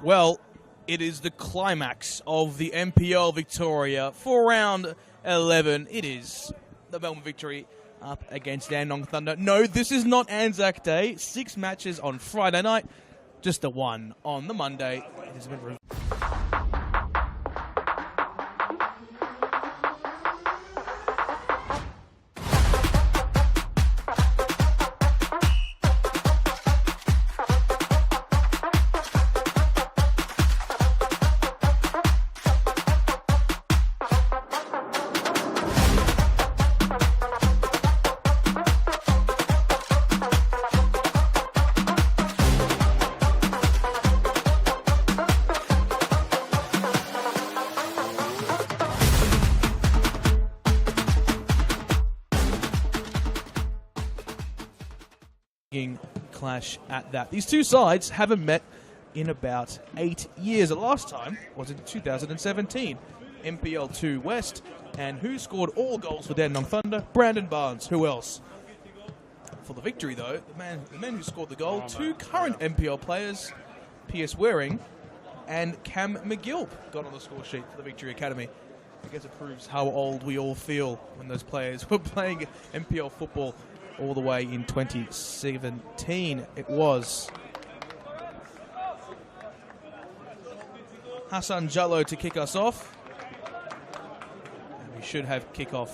Well, it is the climax of the NPL Victoria for round 11. It is the Melbourne Victory up against Dandenong Thunder. No, this is not Anzac Day. 6 matches on Friday night, just the one on the Monday. It has been clash at that. These two sides haven't met in about 8 years. The last time was in 2017. NPL 2 West. And who scored all goals for Dandenong Thunder? Brandon Barnes. Who else? For the Victory, though, the men who scored the goal, 2 current NPL players, Pierce Waring and Cam McGill, got on the score sheet for the Victory Academy. I guess it proves how old we all feel when those players were playing NPL football all the way in 2017 it was. Hassan Jallo to kick us off. And we should have kickoff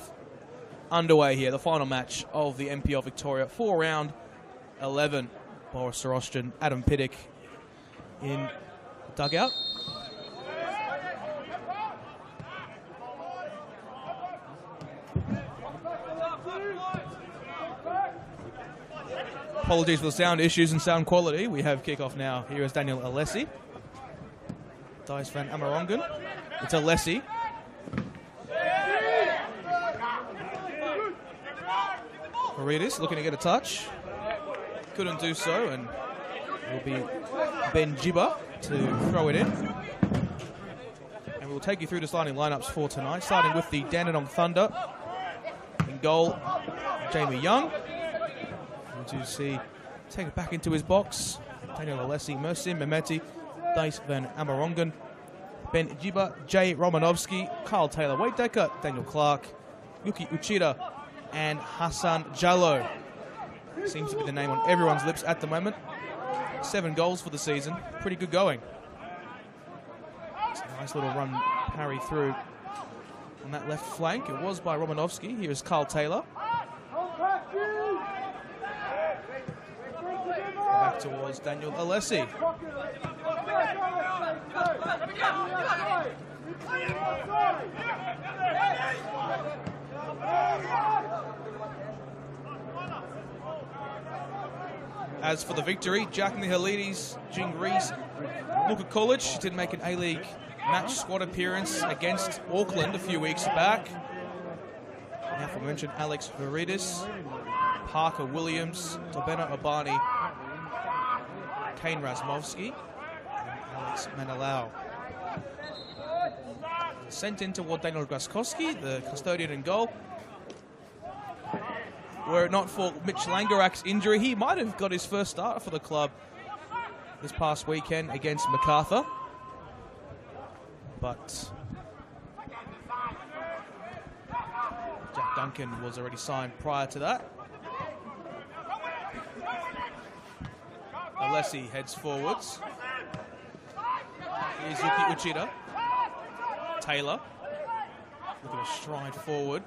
underway here, the final match of the NPL Victoria for round 11. Boris Sorostin, Adam Piddick in dugout. Apologies for the sound issues and sound quality. We have kickoff now. Here is Daniel Alessi. Dice van Amarongen. It's Alessi. Paredes looking to get a touch. Couldn't do so, and it will be Ben Jibba to throw it in. And we'll take you through the starting lineups for tonight, starting with the Dandenong Thunder. In goal, Jamie Young. To see, take it back into his box. Daniel Alessi, Mersim Mehmeti, Dice van Amarongen, Ben Jiba, Jay Romanovsky, Carl Taylor, Wade Decker, Daniel Clark, Yuki Uchida, and Hassan Jallo. Seems to be the name on everyone's lips at the moment. 7 goals for the season. Pretty good going. It's a nice little run parry through on that left flank. It was by Romanovsky. Here is Carl Taylor. Back towards Daniel Alessi. As for the Victory, Jack Nihilides, Jing Rees, Luka College did make an A-League match squad appearance against Auckland a few weeks back. The aforementioned Alex Paredes, Parker Williams, Tobena Obani, Kane Rasmovsky, and Alex Menelau. Sent in toward Daniel Graskowski, the custodian in goal. Were it not for Mitch Langerak's injury, he might have got his first start for the club this past weekend against MacArthur. But Jack Duncan was already signed prior to that. Alessi heads forwards. Here's Yuki Uchida. Taylor. Look at a stride forward.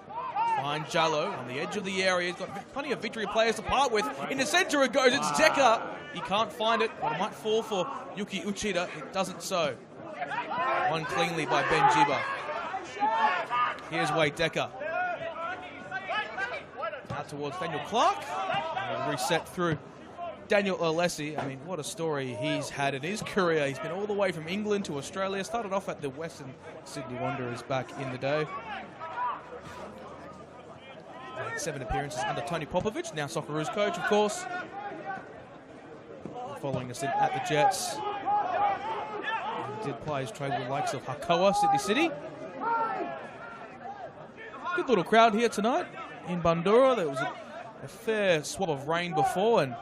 Find Jallo on the edge of the area. He's got plenty of Victory players to part with. In the center it goes. It's Decker. He can't find it, but it might fall for Yuki Uchida. It doesn't so. Won cleanly by Ben Jiba. Here's Wade Decker. Out towards Daniel Clark. And reset through Daniel Alessi. I mean, what a story he's had in his career. He's been all the way from England to Australia. Started off at the Western Sydney Wanderers back in the day. 7 appearances under Tony Popovich, now Socceroos coach, of course. Following us in at the Jets. He did play his trade with the likes of Hakoah, Sydney City. Good little crowd here tonight in Bundoora. There was a fair swab of rain before, and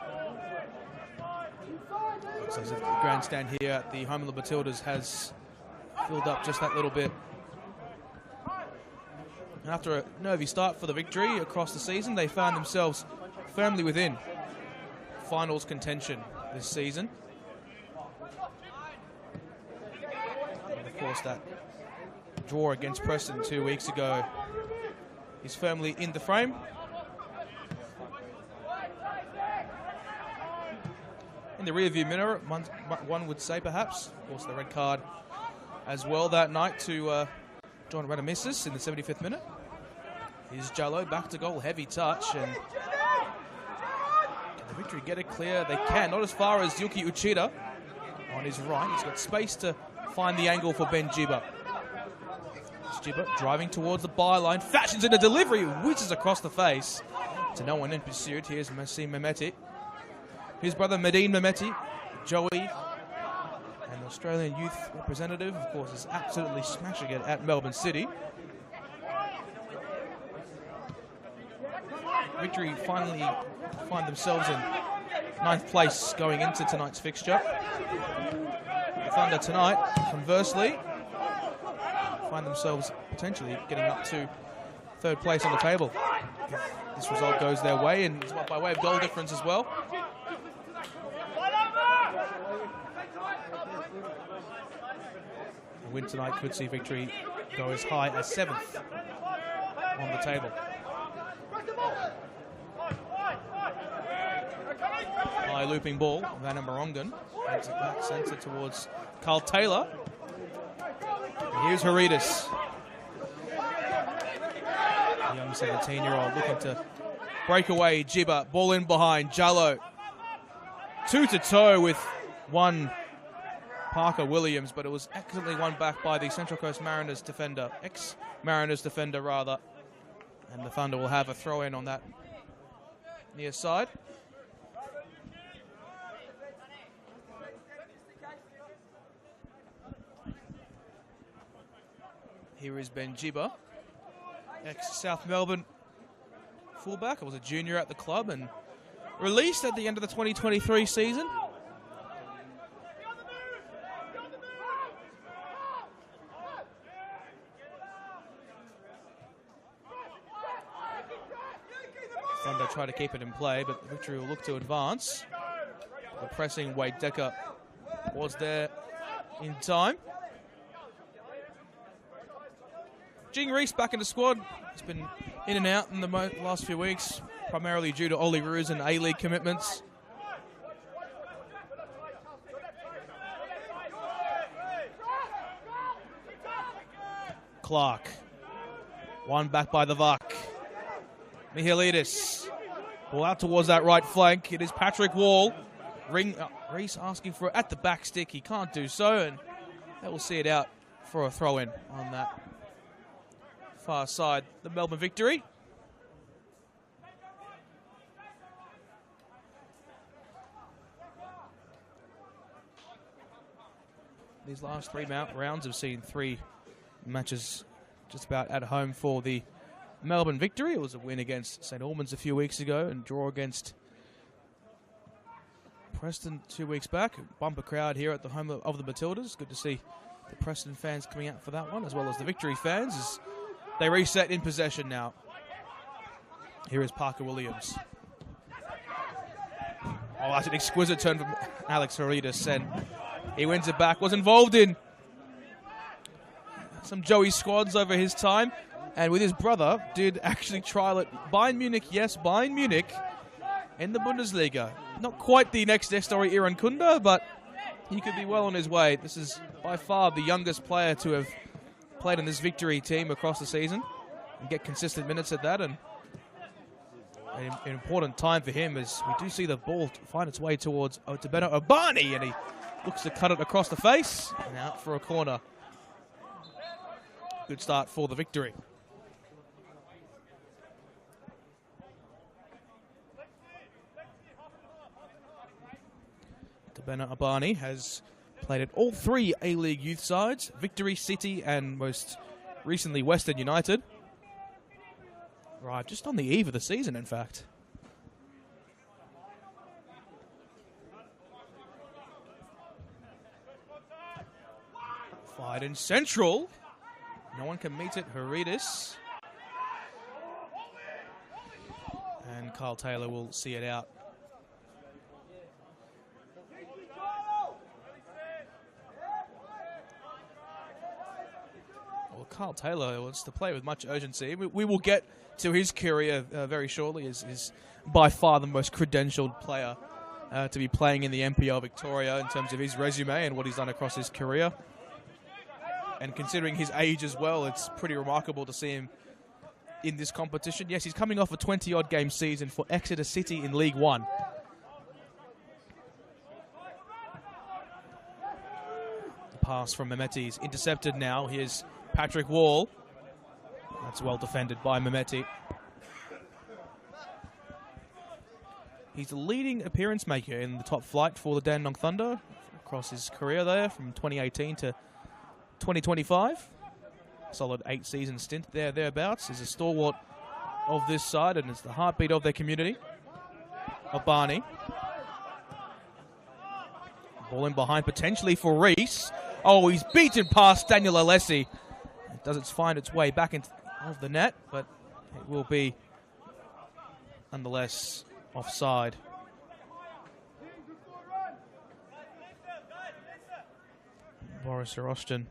So the grandstand here at the home of the Matildas has filled up just that little bit. After a nervy start for the Victory across the season, they found themselves firmly within finals contention this season. And of course, that draw against Preston 2 weeks ago is firmly in the frame. In the rearview mirror, one would say perhaps. Of course, the red card as well that night to John Radamissis in the 75th minute. Here's Jallo back to goal, heavy touch, and can the Victory get it clear? They can, not as far as Yuki Uchida on his right. He's got space to find the angle for Ben Jiba. Jiba driving towards the byline, fashions in a delivery, whizzes across the face to no one in pursuit. Here's Massim Mehmeti. His brother Medine Mehmeti, Joey, an Australian youth representative, of course, is absolutely smashing it at Melbourne City. Victory finally find themselves in 9th place going into tonight's fixture. The Thunder tonight, conversely, find themselves potentially getting up to 3rd place on the table. If this result goes their way, and by way of goal difference as well. A win tonight could see Victory go as high as 7th on the table. High looping ball, Van Morongan heads it back centre towards Carl Taylor. And here's Haritas. The young 17-year-old looking to break away. Jiba, ball in behind. Jallo, toe-to-toe with one Parker Williams, but it was excellently won back by the Central Coast Mariners defender, ex-Mariners defender rather. And the Thunder will have a throw-in on that near side. Here is Ben Jiba, ex-South Melbourne fullback. I was a junior at the club and released at the end of the 2023 season. Thunder try to keep it in play, but the Victory will look to advance. The pressing Wade Decker was there in time. Jing Reese back in the squad. He's been in and out in the last few weeks, primarily due to Ollie Ruse and A-League commitments. Clark. One back by the Vuk. Mihailidis. Ball out towards that right flank. It is Patrick Wall. Reese asking for it at the back stick. He can't do so, and that will see it out for a throw-in on that far side. The Melbourne Victory. These last 3 rounds have seen 3 matches just about at home for the Melbourne Victory. It was a win against St Albans a few weeks ago and draw against Preston 2 weeks back. Bumper crowd here at the home of the Matildas. Good to see the Preston fans coming out for that one, as well as the Victory fans, as they reset in possession now. Here is Parker Williams. Oh, that's an exquisite turn from Alex Haritas, and he wins it back. Was involved in some Joey squads over his time, and with his brother, did actually trial at Bayern Munich. Yes, Bayern Munich in the Bundesliga. Not quite the next story Iran Kunda, but he could be well on his way. This is by far the youngest player to have played in this Victory team across the season and get consistent minutes at that, and an important time for him as we do see the ball find its way towards Otabeno Obani, and he looks to cut it across the face and out for a corner. Good start for the Victory. Otabeno Obani has played at all 3 A-League youth sides, Victory, City, and most recently Western United. Right, just on the eve of the season, in fact. Wide and central. No one can meet it. Haridis. And Kyle Taylor will see it out. Well, Kyle Taylor wants to play with much urgency. We will get to his career very shortly. Is by far the most credentialed player to be playing in the NPL Victoria in terms of his resume and what he's done across his career. And considering his age as well, it's pretty remarkable to see him in this competition. Yes, he's coming off a 20-odd game season for Exeter City in League One. The pass from Mehmeti is intercepted now. Here's Patrick Wall. That's well defended by Mehmeti. He's the leading appearance maker in the top flight for the Dandenong Thunder across his career there from 2018 to 2025. Solid 8-season stint there, thereabouts. He's a stalwart of this side and it's the heartbeat of their community. Abani. Ball in behind potentially for Reese. Oh, he's beaten past Daniel Alessi. It doesn't find its way back into the net, but it will be nonetheless offside. Boris Orostin,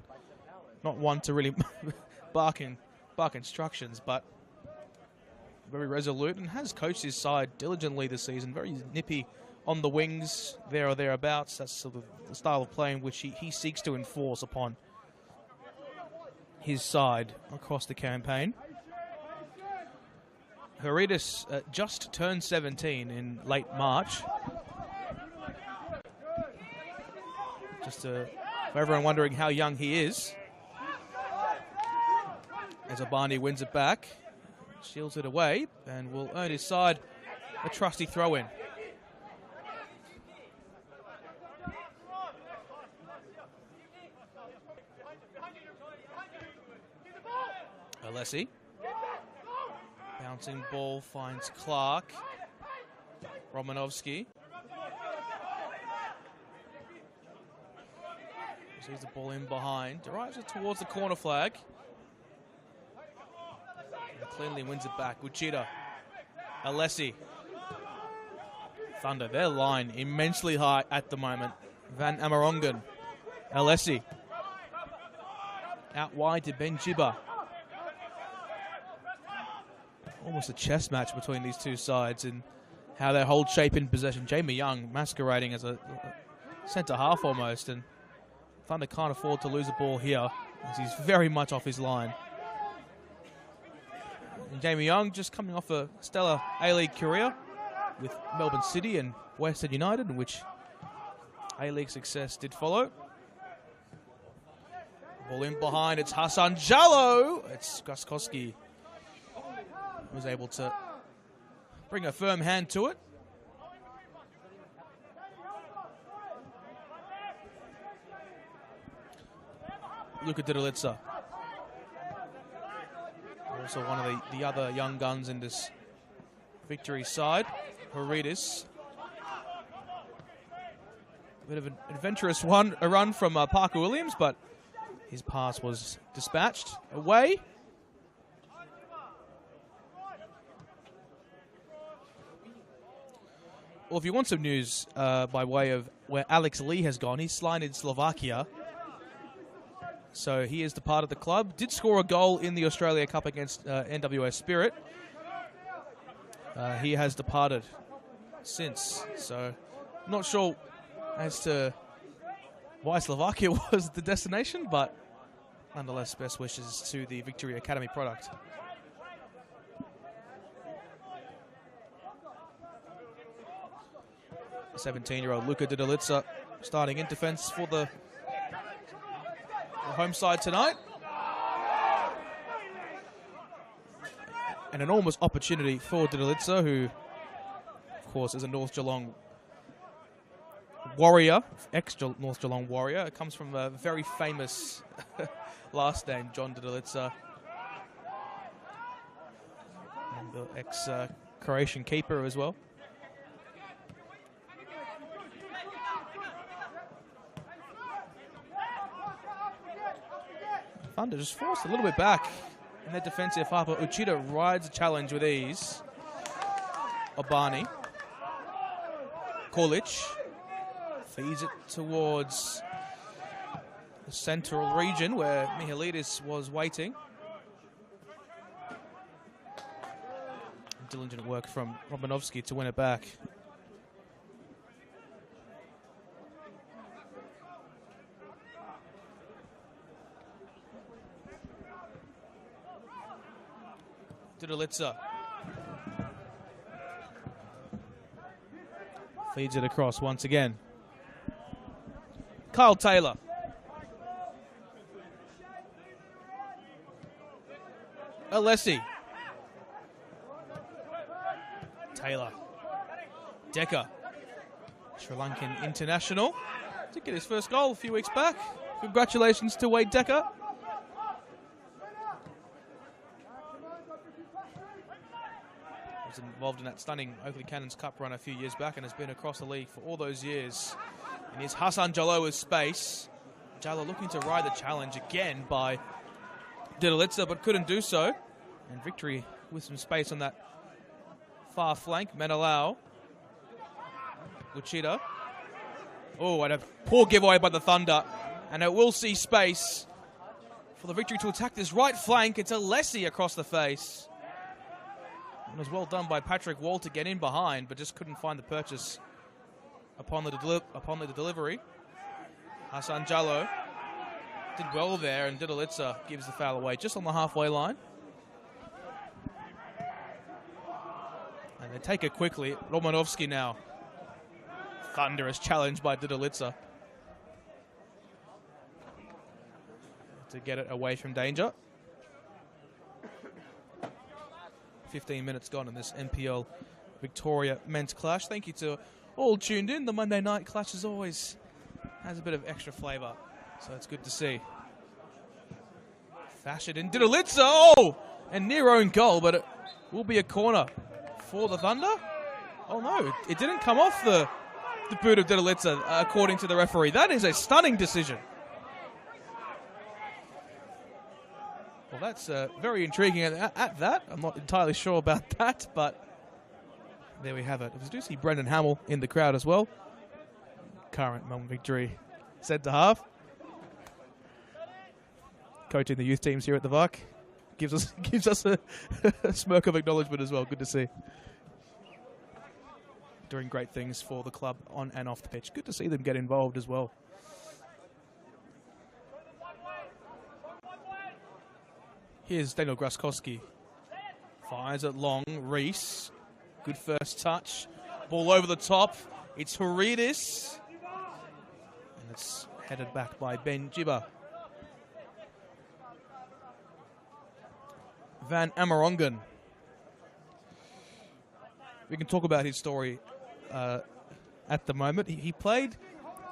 not one to really bark instructions, but very resolute and has coached his side diligently this season. Very nippy on the wings, there or thereabouts. That's sort of the style of play in which he seeks to enforce upon his side across the campaign. Haridis just turned 17 in late March. Just for everyone wondering how young he is. As Abani wins it back, shields it away, and will earn his side a trusty throw-in. Alessi. Bouncing ball finds Clark. Romanovsky. Sees the ball in behind. Derives it towards the corner flag. And cleanly wins it back. Uchida. Alessi. Thunder, their line immensely high at the moment. Van Amerongen. Alessi. Out wide to Benjiba. Almost a chess match between these two sides and how they hold shape in possession. Jamie Young masquerading as a centre half almost, and Thunder can't afford to lose the ball here as he's very much off his line. And Jamie Young just coming off a stellar A-League career with Melbourne City and Western United, in which A-League success did follow. Ball in behind, it's Hassan Jallo. It's Guskowski. Was able to bring a firm hand to it. Luka Didalitsa. Also one of the other young guns in this victory side. Haridis. A bit of an adventurous a run from Parker Williams, but his pass was dispatched away. Well, if you want some news by way of where Alex Lee has gone, he's signed in Slovakia. So he has departed the club. Did score a goal in the Australia Cup against NWS Spirit. He has departed since. So not sure as to why Slovakia was the destination, but nonetheless, best wishes to the Victory Academy product. The 17-year-old Luka Didalitsa starting in defence for the home side tonight. An enormous opportunity for Didalitsa, who, of course, is a North Geelong warrior, ex-North Geelong warrior. It comes from a very famous last name, John Didalitsa. And the ex-Croatian keeper as well. Thunder just forced a little bit back in their defensive half, but Uchida rides the challenge with ease. Obani. Kolic feeds it towards the central region where Mihalidis was waiting. Diligent work from Romanovsky to win it back. Dudalitsa feeds it across once again. Kyle Taylor. Alessi. Taylor. Decker. Sri Lankan international. Did get his first goal a few weeks back. Congratulations to Wade Decker. Was involved in that stunning Oakley Cannons Cup run a few years back and has been across the league for all those years. And here's Hassan Jalloh with space. Jalloh looking to ride the challenge again by Dudalitsa, but couldn't do so. And Victory with some space on that far flank. Menelau. Uchida. Oh, and a poor giveaway by the Thunder. And it will see space for the Victory to attack this right flank. It's Alessi across the face. It was well done by Patrick Wall to get in behind, but just couldn't find the purchase upon the delivery. Hassan Jalloh did well there, and Dudalitsa gives the foul away just on the halfway line. And they take it quickly. Romanovsky now. Thunderous challenge by Dudalitsa to get it away from danger. 15 minutes gone in this NPL Victoria men's clash. Thank you to all tuned in. The Monday night clash as always has a bit of extra flavour, so it's good to see. Fashioned in Dudalitsa, oh! And near own goal, but it will be a corner for the Thunder. Oh no, it didn't come off the boot of Dudalitsa, according to the referee. That is a stunning decision. Well, that's very intriguing at that. I'm not entirely sure about that, but there we have it. I do see Brendan Hamill in the crowd as well. Current Melbourne Victory centre half. Coaching the youth teams here at the VAC. Gives us a smirk of acknowledgement as well. Good to see. Doing great things for the club on and off the pitch. Good to see them get involved as well. Here's Daniel Graskowski. Fires it long. Reese. Good first touch. Ball over the top. It's Haridis. And it's headed back by Ben Jibba. Van Amerongen. We can talk about his story at the moment. He played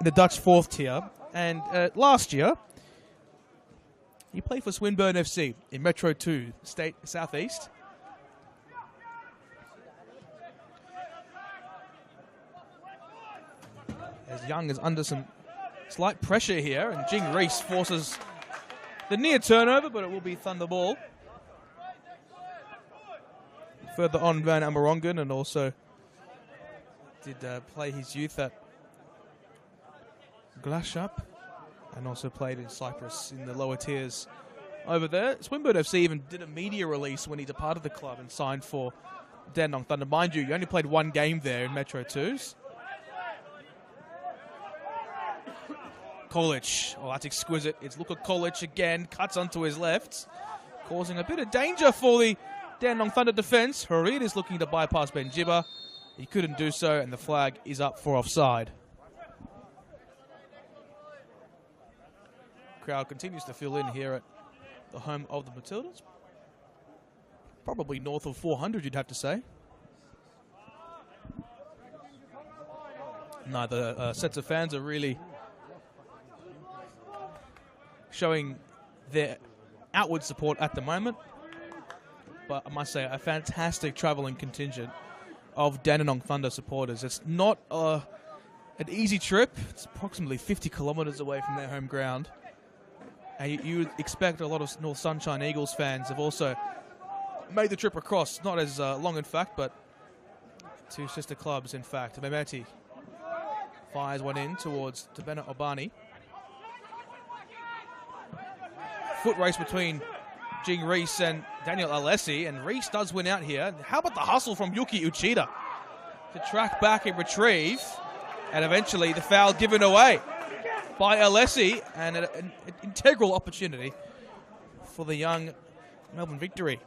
in the Dutch 4th tier. And last year, he played for Swinburne FC in Metro 2, State Southeast. As Young is under some slight pressure here, and Jing Reese forces the near turnover, but it will be Thunder ball. Further on, Van Amerongen, and also did play his youth at Glashap. And also played in Cyprus in the lower tiers over there. Swinburne FC even did a media release when he departed the club and signed for Dandenong Thunder. Mind you, he only played one game there in Metro 2s. Kolic. Oh, that's exquisite. It's Luka Kolic again. Cuts onto his left. Causing a bit of danger for the Dandenong Thunder defence. Harid is looking to bypass Ben Jibba. He couldn't do so, and the flag is up for offside. Crowd continues to fill in here at the home of the Matildas. Probably north of 400, you'd have to say. Neither sets of fans are really showing their outward support at the moment. But I must say, a fantastic travelling contingent of Dandenong Thunder supporters. It's not an easy trip. It's approximately 50 kilometres away from their home ground. And you would expect a lot of North Sunshine Eagles fans have also made the trip across. Not as long, in fact, but two sister clubs, in fact. Memeti fires one in towards Tabena Obani. Foot race between Jing Reese and Daniel Alessi, and Reese does win out here. How about the hustle from Yuki Uchida to track back and retrieve, and eventually the foul given away by Alessi, and an integral opportunity for the young Melbourne Victory.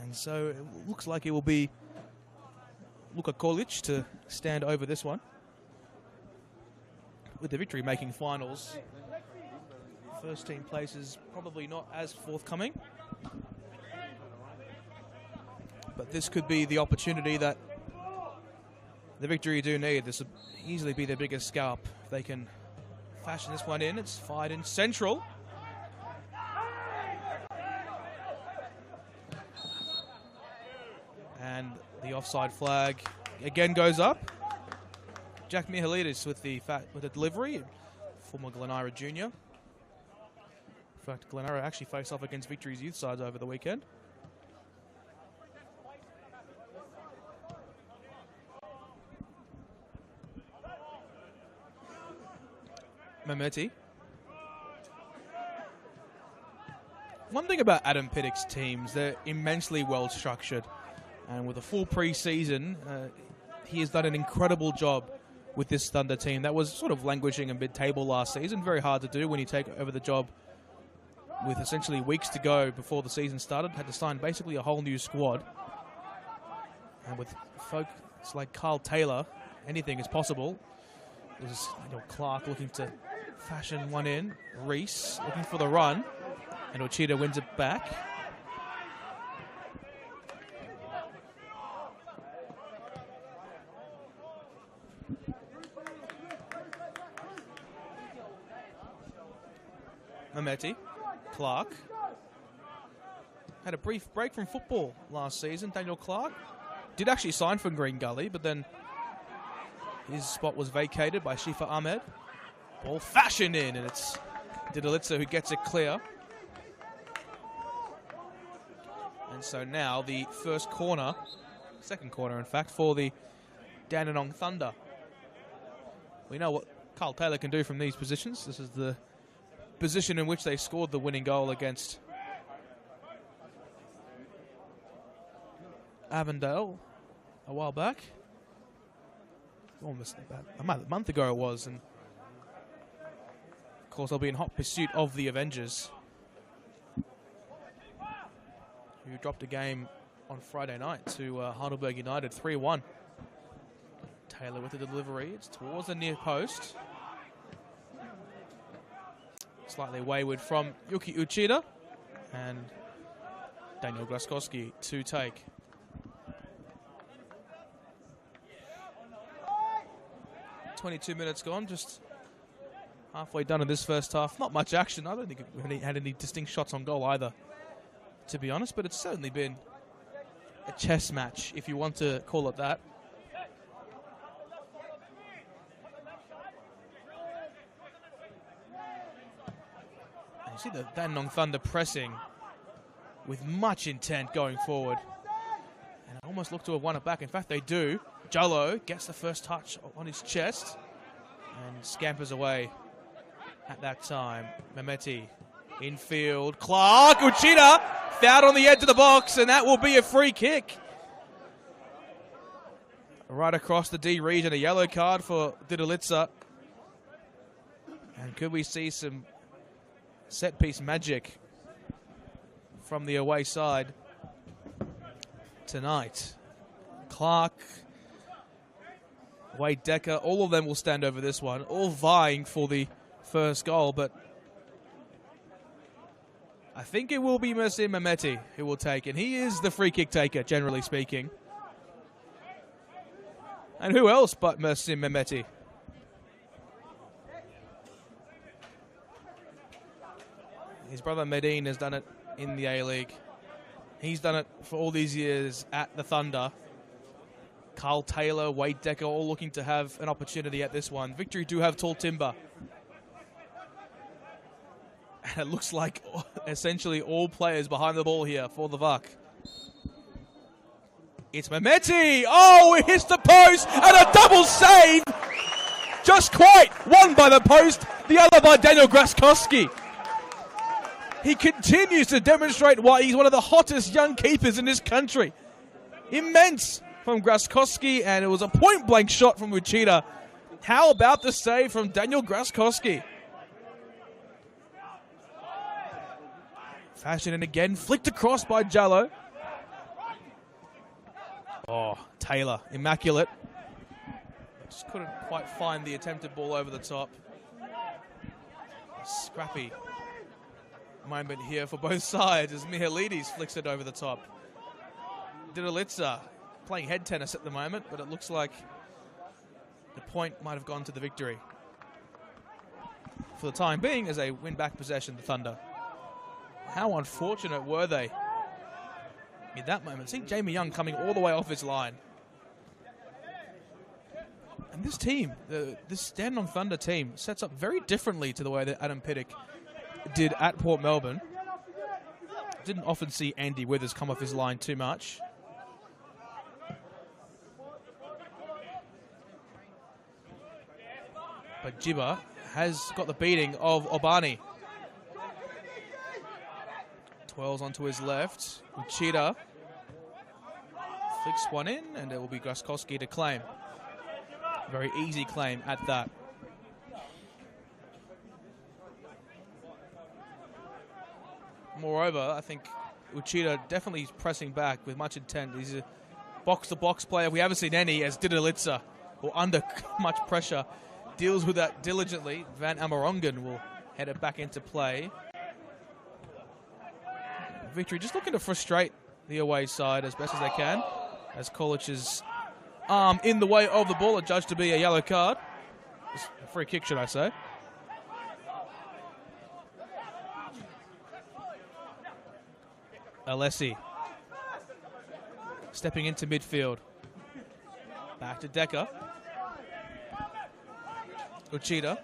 And so it looks like it will be Luka Kolic to stand over this one, with the Victory making finals. First team places probably not as forthcoming, but this could be the opportunity that the Victory do need. This would easily be their biggest scalp if they can fashion this one in. It's fired in central. And the offside flag again goes up. Jack Mihalidis with the delivery, former Glenira junior. In fact, Glenira actually faced off against Victory's youth sides over the weekend. Memeti. One thing about Adam Piddock's teams, they're immensely well structured. And with a full pre-season, he has done an incredible job with this Thunder team. That was sort of languishing in mid-table last season. Very hard to do when you take over the job with essentially weeks to go before the season started. Had to sign basically a whole new squad. And with folks like Carl Taylor, anything is possible. There's Clark looking to fashion one in. Reese looking for the run. And Uchida wins it back. Memeti, Clark. Had a brief break from football last season. Daniel Clark did actually sign for Green Gully, but then his spot was vacated by Shifa Ahmed. Ball fashioned in, and it's Didalitsa who gets it clear. And so now the second corner in fact, for the Dandenong Thunder. We know what Carl Taylor can do from these positions. This is the position in which they scored the winning goal against Avondale a while back. Almost about a month ago it was, and of course they'll be in hot pursuit of the Avengers, who dropped a game on Friday night to Heidelberg United 3-1. Taylor with the delivery. It's towards the near post. Slightly wayward from Yuki Uchida, and Daniel Glaskowski to take. "22 minutes gone, just halfway done in this first half. Not much action. I don't think we had any distinct shots on goal either, to be honest, but it's certainly been a chess match, if you want to call it that. You see the Dandenong Thunder pressing with much intent going forward. And I almost look to have won it back. In fact, they do. Jallo gets the first touch on his chest and scampers away at that time. Memeti infield. Clark, Uchida fouled on the edge of the box, and that will be a free kick. Right across the D region, a yellow card for Didalitsa. And could we see some set-piece magic from the away side tonight? Clark, Wade Decker, all of them will stand over this one, all vying for the first goal, but I think it will be Mersim Memeti who will take it. He is the free kick taker, generally speaking. And who else but Mersim Memeti? His brother Medine has done it in the A-League. He's done it for all these years at the Thunder. Carl Taylor, Wade Decker, all looking to have an opportunity at this one. Victory do have tall timber. And it looks like essentially all players behind the ball here for the VUC. It's Mehmeti. Oh, it hits the post and a double save. Just quite. One by the post, the other by Daniel Graskowski. He continues to demonstrate why he's one of the hottest young keepers in this country. Immense from Graskowski, and it was a point-blank shot from Uchida. How about the save from Daniel Graskowski? Fashion, and again, flicked across by Jallo. Oh, Taylor, immaculate. Just couldn't quite find the attempted ball over the top. Scrappy moment here for both sides as Mihalidis flicks it over the top. Didalitsa playing head tennis at the moment, but it looks like the point might have gone to the Victory. For the time being, as they win back possession, the Thunder. How unfortunate were they in that moment? See Jamie Young coming all the way off his line. And this team, this Dandenong Thunder team, sets up very differently to the way that Adam Pittock did at Port Melbourne. Didn't often see Andy Withers come off his line too much. But Jibba has got the beating of Obani. Twirls onto his left. Uchida flicks one in, and it will be Graskowski to claim. Very easy claim at that. Moreover, I think Uchida definitely pressing back with much intent. He's a box-to-box player. We haven't seen any, as Didalitsa, or under much pressure, deals with that diligently. Van Amerongen will head it back into play. Victory just looking to frustrate the away side as best as they can, as Kolich's arm in the way of the ball, adjudged to be a yellow card. A free kick, should I say. Alessi stepping into midfield. Back to Decker. Uchida.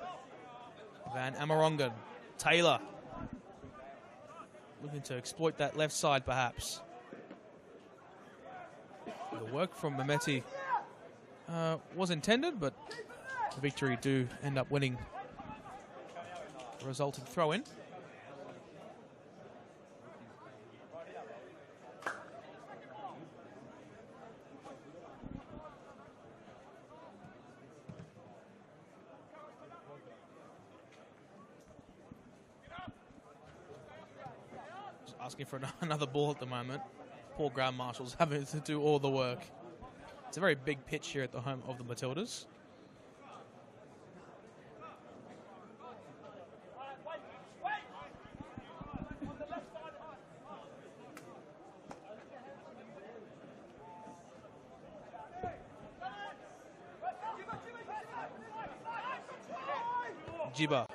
Van Amerongen. Taylor. Looking to exploit that left side, perhaps. The work from Mehmeti was intended, but the Victory do end up winning the resulting throw-in. Asking for another ball at the moment. Poor ground marshals having to do all the work. It's a very big pitch here at the home of the Matildas. Jibba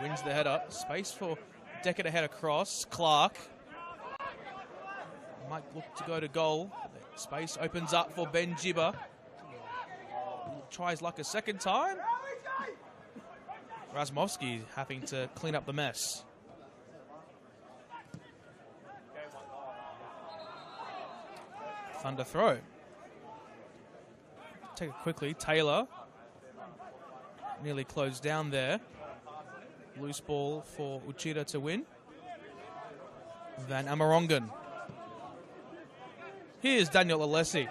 wins the header. Space for Decker to head across. Clark might look to go to goal. Space opens up for Ben Jibba. Tries luck a second time. Razmovsky having to clean up the mess. Thunder throw. Take it quickly. Taylor nearly closed down there. Loose ball for Uchida to win. Van Amerongen. Here's Daniel Alessi.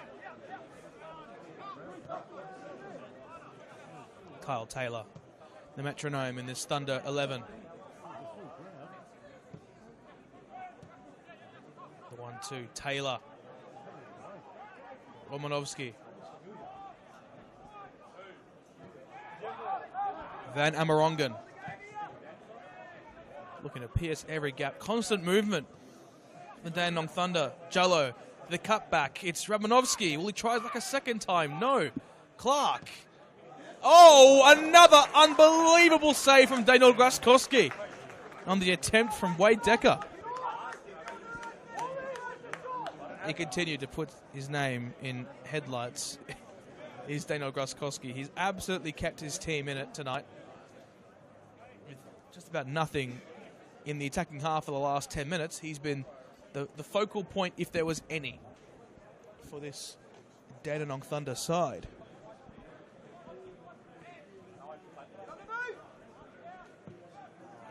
Kyle Taylor, the metronome in this Thunder 11. The 1-2, Taylor. Romanovsky. Van Amerongen. Looking to pierce every gap. Constant movement. The Dandenong Thunder. Jallo. The cutback. It's Romanovsky. Will he try like a second time? No. Clark. Oh, another unbelievable save from Daniel Graskowski on the attempt from Wade Decker. he continued to put his name in headlights is Daniel Graskowski. He's absolutely kept his team in it tonight. With just about nothing in the attacking half of the last 10 minutes, he's been the focal point, if there was any, for this Dandenong Thunder side.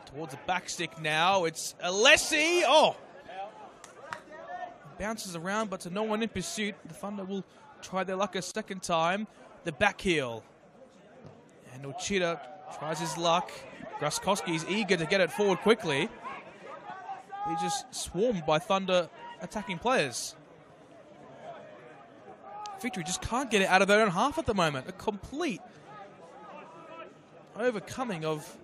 Towards the back stick now, it's Alessi. Oh! Bounces around, but to no one in pursuit. The Thunder will try their luck a second time. The back heel. And Uchida tries his luck. Graskowski is eager to get it forward quickly. He's just swarmed by Thunder attacking players. Victory just can't get it out of their own half at the moment. A complete overcoming of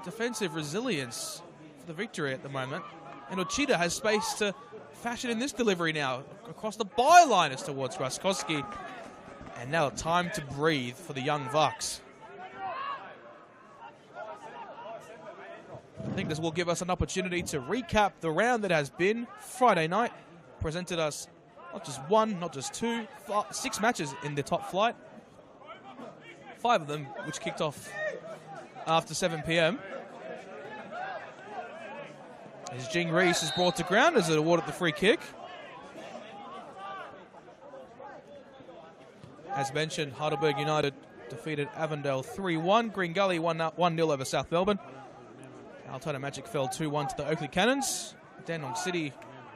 defensive resilience for the Victory at the moment. And Uchida has space to fashion in this delivery now. Across the byline is towards Graskowski. And now time to breathe for the young Vucks. I think this will give us an opportunity to recap the round that has been Friday night. Presented us not just one, not just two, 6 matches in the top flight. 5 of them which kicked off after 7 p.m. As Jing Reese is brought to ground as it awarded the free kick. As mentioned, Heidelberg United defeated Avondale 3-1. Green Gully 1-0 over South Melbourne. Altona Magic fell 2-1 to the Oakley Cannons. Dandenong City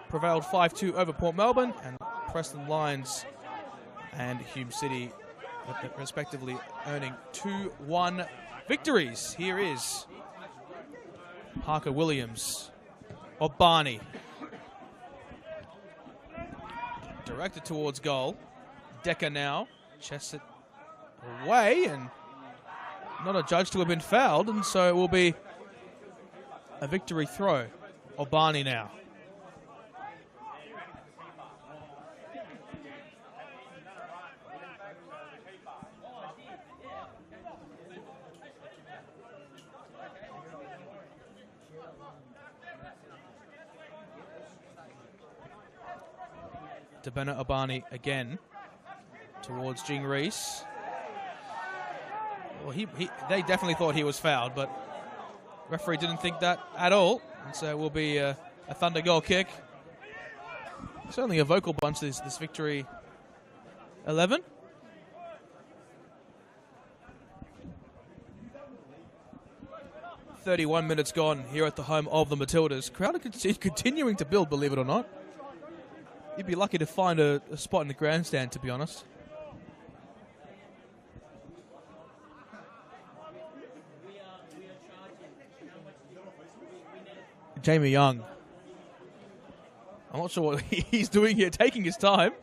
prevailed 5-2 over Port Melbourne. And Preston Lions and Hume City respectively earning 2-1 victories. Here is Parker Williams. Obani. Directed towards goal. Decker now. Chests it away, and not adjudged to have been fouled, and so it will be a victory throw. Obani now. Debena Obani again towards Jing Reese. Well, they definitely thought he was fouled, but referee didn't think that at all, and so it will be a Thunder goal kick. Certainly a vocal bunch, this Victory 11. "31 minutes gone here at the home of the Matildas. Crowd are continuing to build, believe it or not. You'd be lucky to find a spot in the grandstand, to be honest. Jamie Young. I'm not sure what he's doing here, taking his time.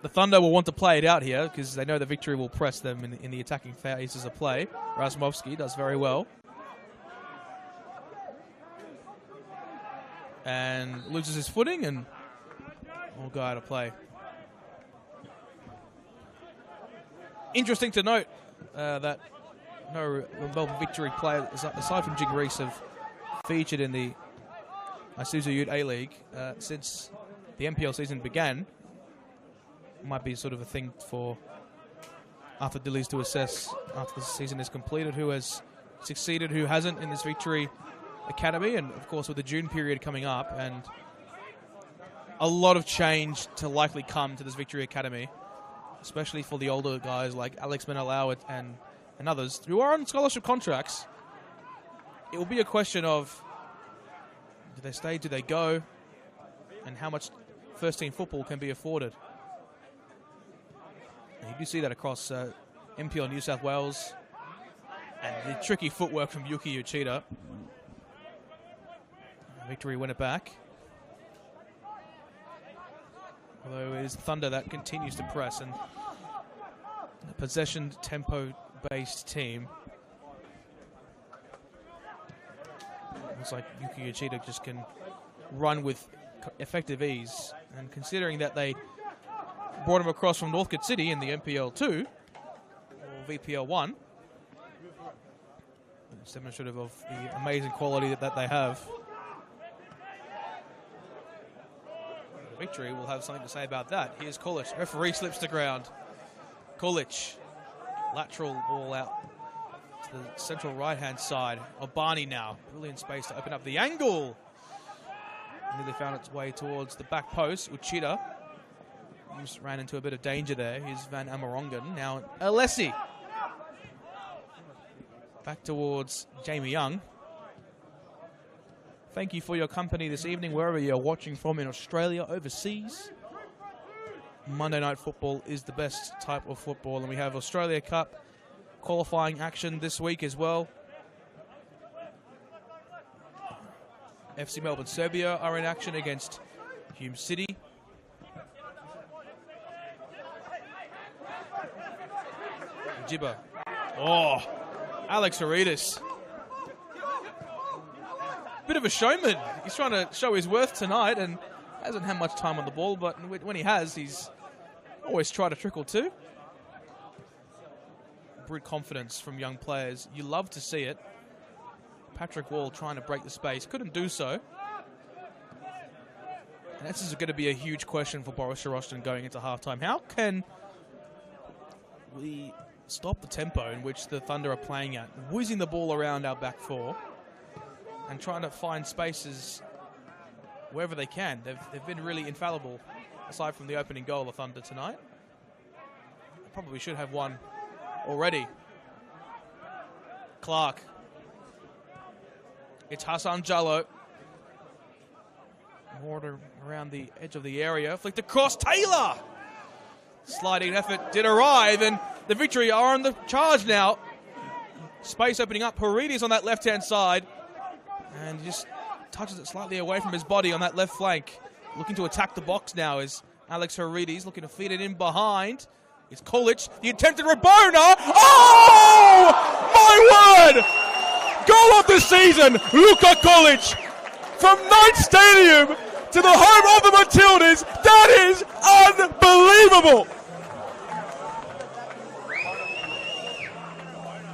The Thunder will want to play it out here because they know the Victory will press them in the attacking phases of play. Razmovsky does very well. And loses his footing and will go out of play. Interesting to note that no Melbourne Victory players, aside from Jing Reese, have featured in the Isuzu Ute A-League since the NPL season began. Might be sort of a thing for Arthur Dillies to assess after the season is completed, who has succeeded, who hasn't in this Victory Academy, and of course with the June period coming up and a lot of change to likely come to this Victory Academy, especially for the older guys like Alex Menelau and others who are on scholarship contracts. It will be a question of, do they stay, do they go, and how much first-team football can be afforded. And you do see that across NPL New South Wales, and the tricky footwork from Yuki Uchida. Victory win it back. Although it is Thunder that continues to press, and a possession tempo-based team. Looks like Yuki Uchida just can run with effective ease, and considering that they brought him across from Northcote City in the NPL 2 or VPL 1, it's demonstrative of the amazing quality that they have. victory will have something to say about that. Here's Kulich. Referee slips to ground. Kulich. Lateral ball out to the central right-hand side. Obani now. Brilliant space to open up the angle. Nearly found its way towards the back post. Uchida just ran into a bit of danger there. Here's Van Amerongen. Now Alessi. Back towards Jamie Young. Thank you for your company this evening, wherever you're watching from in Australia, overseas. Monday Night Football is the best type of football, and we have Australia Cup qualifying action this week as well. FC Melbourne Serbia are in action against Hume City. Jibba. Oh, Alex Harides. Bit of a showman. He's trying to show his worth tonight and hasn't had much time on the ball, but when he has, he's always tried to trickle too. Brute confidence from young players. You love to see it. Patrick Wall trying to break the space. Couldn't do so. And this is going to be a huge question for Borussia Rostock going into halftime. How can we stop the tempo in which the Thunder are playing at, whizzing the ball around our back four and trying to find spaces wherever they can? They've been really infallible, aside from the opening goal of Thunder tonight. They probably should have one already. Clark. It's Hassan Jallo. Mortar around the edge of the area. Flicked across. Taylor! Sliding effort did arrive, and the Victory are on the charge now. Space opening up. Harides on that left-hand side. And he just touches it slightly away from his body on that left flank. Looking to attack the box now is Alex Harides, looking to feed it in behind. It's Kulich, the attempted Rabona. Oh! My word! Goal of the season, Luka Kulich. From Knight Stadium to the home of the Matildas. That is unbelievable.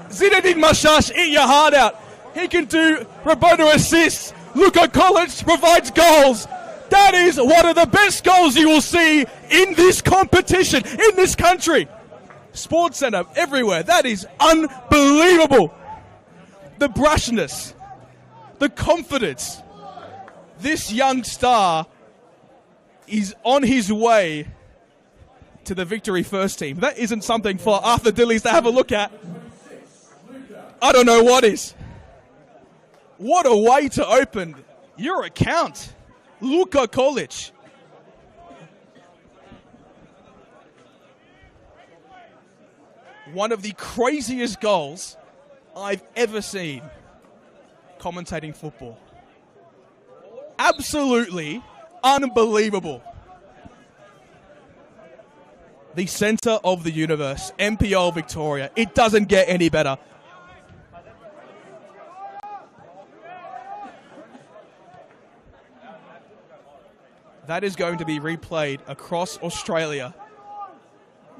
Zinedine Mashash, eat your heart out. He can do Rabona assists. Luka Kulich provides goals. That is one of the best goals you will see in this competition, in this country. Sports Centre, everywhere. That is unbelievable. The brashness, the confidence. This young star is on his way to the Victory first team. That isn't something for Arthur Dillies to have a look at. I don't know what is. What a way to open your account. Luka Kulich. One of the craziest goals I've ever seen commentating football. Absolutely unbelievable. The centre of the universe, NPL Victoria. It doesn't get any better. That is going to be replayed across Australia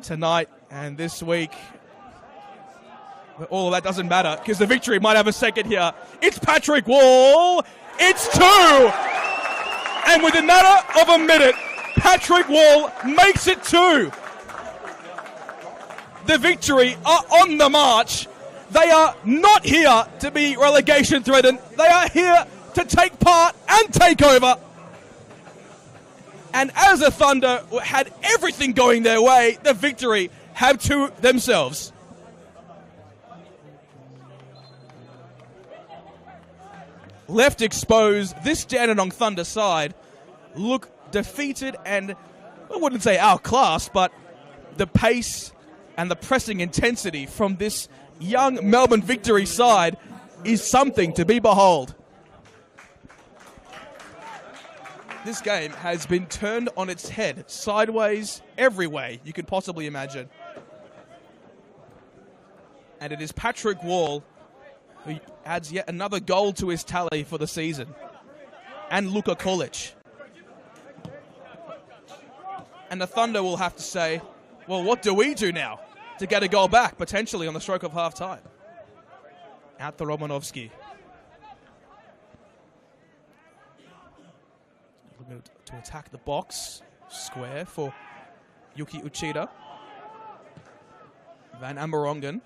tonight and this week. But all of that doesn't matter because the Victory might have a second here. It's Patrick Wall. It's 2. And within a matter of a minute, Patrick Wall makes it 2. The Victory are on the march. They are not here to be relegation threatened. They are here to take part and take over. And as the Thunder had everything going their way, the Victory have 2 themselves. Left exposed, this Dandenong Thunder side look defeated and, I wouldn't say outclassed, but the pace and the pressing intensity from this young Melbourne Victory side is something to be behold. This game has been turned on its head, sideways, every way you could possibly imagine. And it is Patrick Wall who adds yet another goal to his tally for the season. And Luka Kulich. And the Thunder will have to say, well, what do we do now to get a goal back, potentially on the stroke of half-time? Out to Romanovsky. to attack the box. Square for Yuki Uchida. Van Amerongen.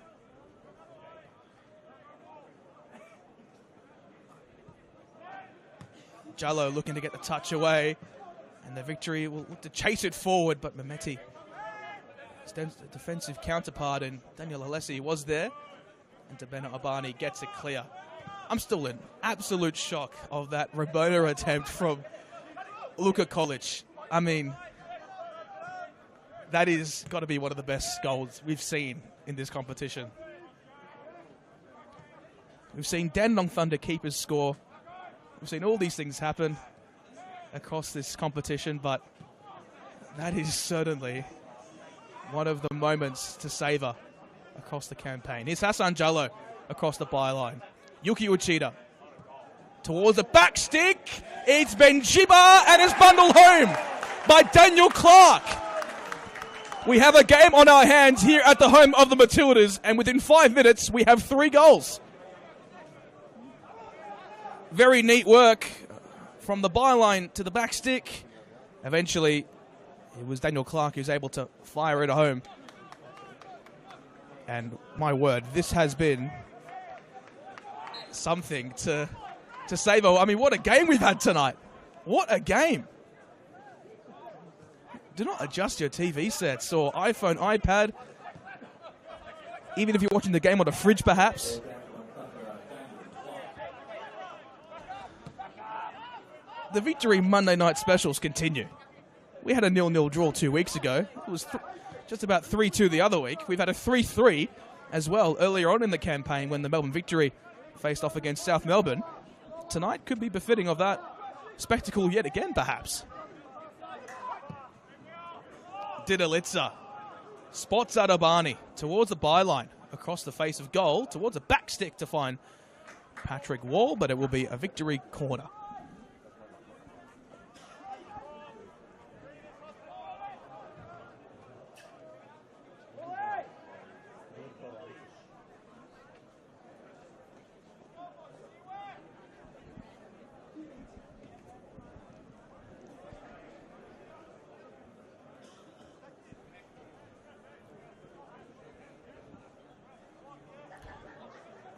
Jallo looking to get the touch away. And the Victory will look to chase it forward, but Mehmeti, his defensive counterpart, and Daniel Alessi was there. And Tabena Abani gets it clear. I'm still in absolute shock of that Rabona attempt from Luka Kolic. I mean, that is got to be one of the best goals we've seen in this competition. We've seen Dandenong Thunder keepers score. We've seen all these things happen across this competition, but that is certainly one of the moments to savour across the campaign. Here's Hassan Jallo across the byline. Yuki Uchida towards the back stick. It's Benjiba and it's bundled home by Daniel Clark. We have a game on our hands here at the home of the Matildas, and within 5 minutes we have 3 goals. Very neat work from the byline to the back stick. Eventually, it was Daniel Clark who's able to fire it home. And my word, this has been something to savour. I mean, what a game we've had tonight. What a game. Do not adjust your TV sets or iPhone, iPad. Even if you're watching the game on a fridge, perhaps. The Victory Monday night specials continue. We had a 0-0 draw 2 weeks ago. It was just about 3-2 the other week. We've had a 3-3 as well earlier on in the campaign when the Melbourne Victory faced off against South Melbourne. Tonight could be befitting of that spectacle yet again, perhaps. Didalitza spots Adabani towards the byline, across the face of goal, towards a back stick to find Patrick Wall, but it will be a Victory corner.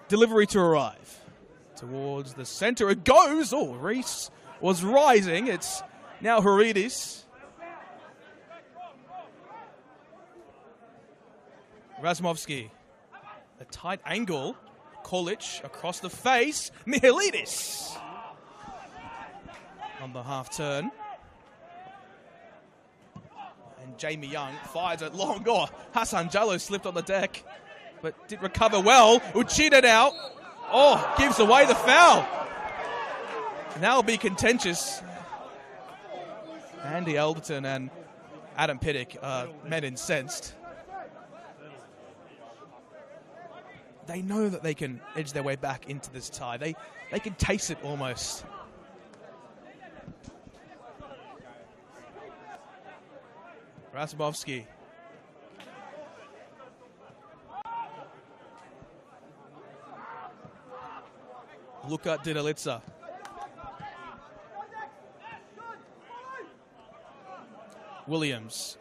Delivery to arrive. Towards the centre it goes. Oh, Reese was rising. It's now Haridis. Razmovsky. A tight angle. Kolic across the face. Mihalidis. On the half turn. And Jamie Young fires it long. Oh, Hassan Jallo slipped on the deck, but did recover well. Uchida now. Oh, gives away the foul. And that will be contentious. Andy Alderton and Adam Pittick are men incensed. They know that they can edge their way back into this tie. They can taste it almost. Rasimovsky. Luka Didalitza. Williams.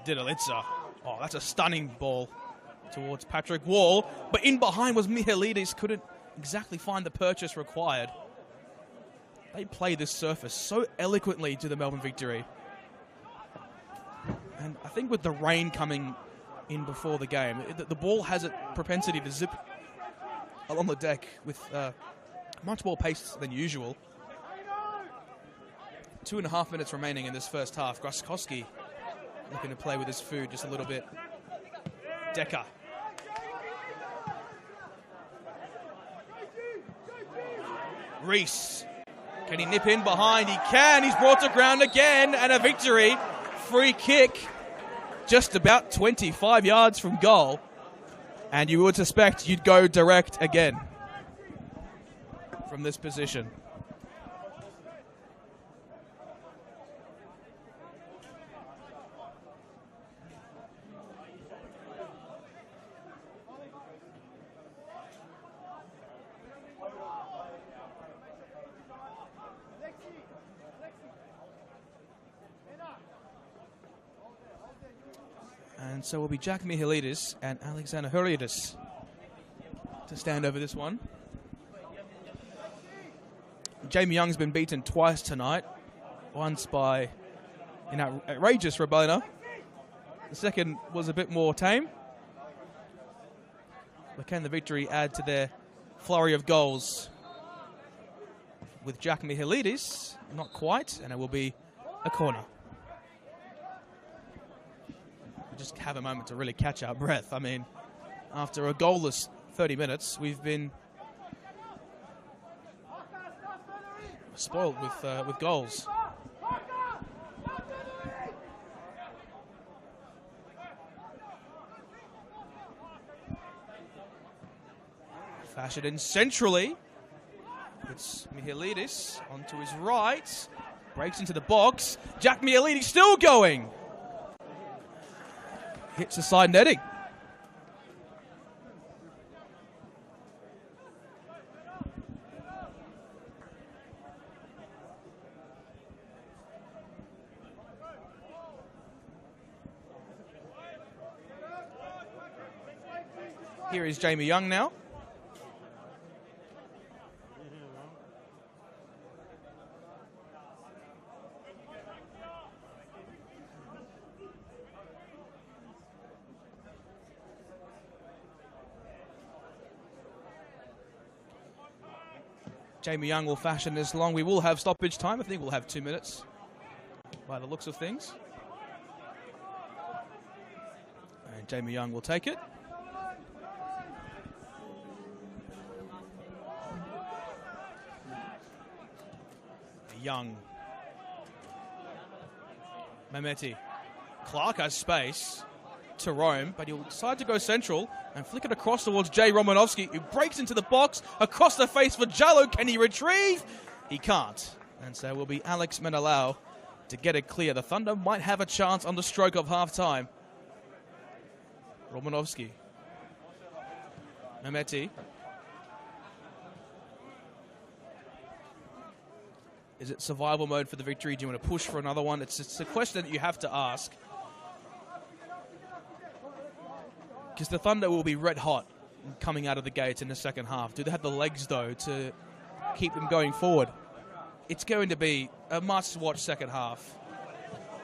Didalitza. Oh, that's a stunning ball towards Patrick Wall. But in behind was Mihalidis. Couldn't exactly find the purchase required. They play this surface so eloquently to the Melbourne Victory. And I think with the rain coming in before the game, the ball has a propensity to zip along the deck with much more pace than usual. 2.5 minutes remaining in this first half. Graskowski looking to play with his food just a little bit. Decker. Reese. Can he nip in behind? He can. He's brought to ground again. And a Victory. Free kick. Just about 25 yards from goal. And you would suspect you'd go direct again from this position. And so it will be Jack Mihalidis and Alexander Huriadis to stand over this one. Jamie Young's been beaten twice tonight. Once by an outrageous Rabona. The second was a bit more tame. But can the victory add to their flurry of goals? With Jack Mihalidis, not quite, and it will be a corner. Just have a moment to really catch our breath. I mean, after a goalless 30 minutes, we've been spoiled with goals. Fashioned in centrally. It's Mihalidis onto his right. Breaks into the box. Jack Mihalidis still going. Hits the side netting. Here is Jamie Young now. Jamie Young will fashion this long. We will have stoppage time. I think we'll have 2 minutes by the looks of things. And Jamie Young will take it. Young. Mehmeti. Clark has space to roam, but he'll decide to go central and flick it across towards Jay Romanovsky, who breaks into the box, across the face for Jallo. Can he retrieve? He can't. And so it will be Alex Menelau to get it clear. The Thunder might have a chance on the stroke of half-time. Romanovsky. Mehmeti. Is it survival mode for the victory? Do you want to push for another one? It's a question that you have to ask. Because the Thunder will be red hot coming out of the gates in the second half. Do they have the legs, though, to keep them going forward? It's going to be a must-watch second half.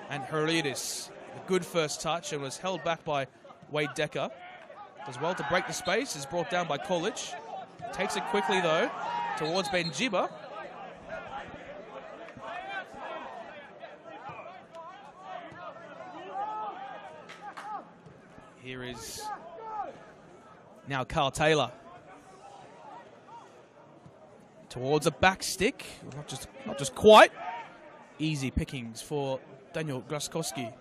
And Huriadis, a good first touch, and was held back by Wade Decker. Does well to break the space, is brought down by College. Takes it quickly, though, towards Benjiba. Here is now Carl Taylor towards a back stick, not just quite. Easy pickings for Daniel Graskowski.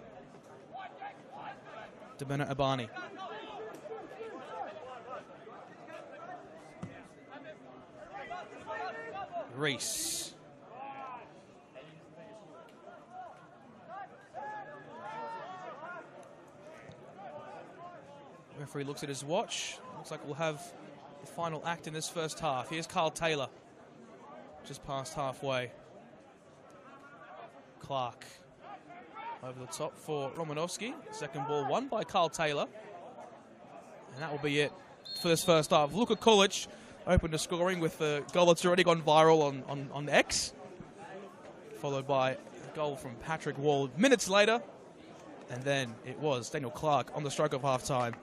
Debena Abani. Reese. Referee looks at his watch. Looks like we'll have the final act in this first half. Here's Carl Taylor, just past halfway. Clark over the top for Romanovsky. Second ball won by Carl Taylor. And that will be it for this first half. Luka Kulic open to scoring with a goal that's already gone viral on X. Followed by a goal from Patrick Wall minutes later. And then it was Daniel Clark on the stroke of half-time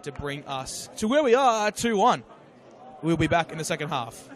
to bring us to where we are at 2-1. We'll be back in the second half.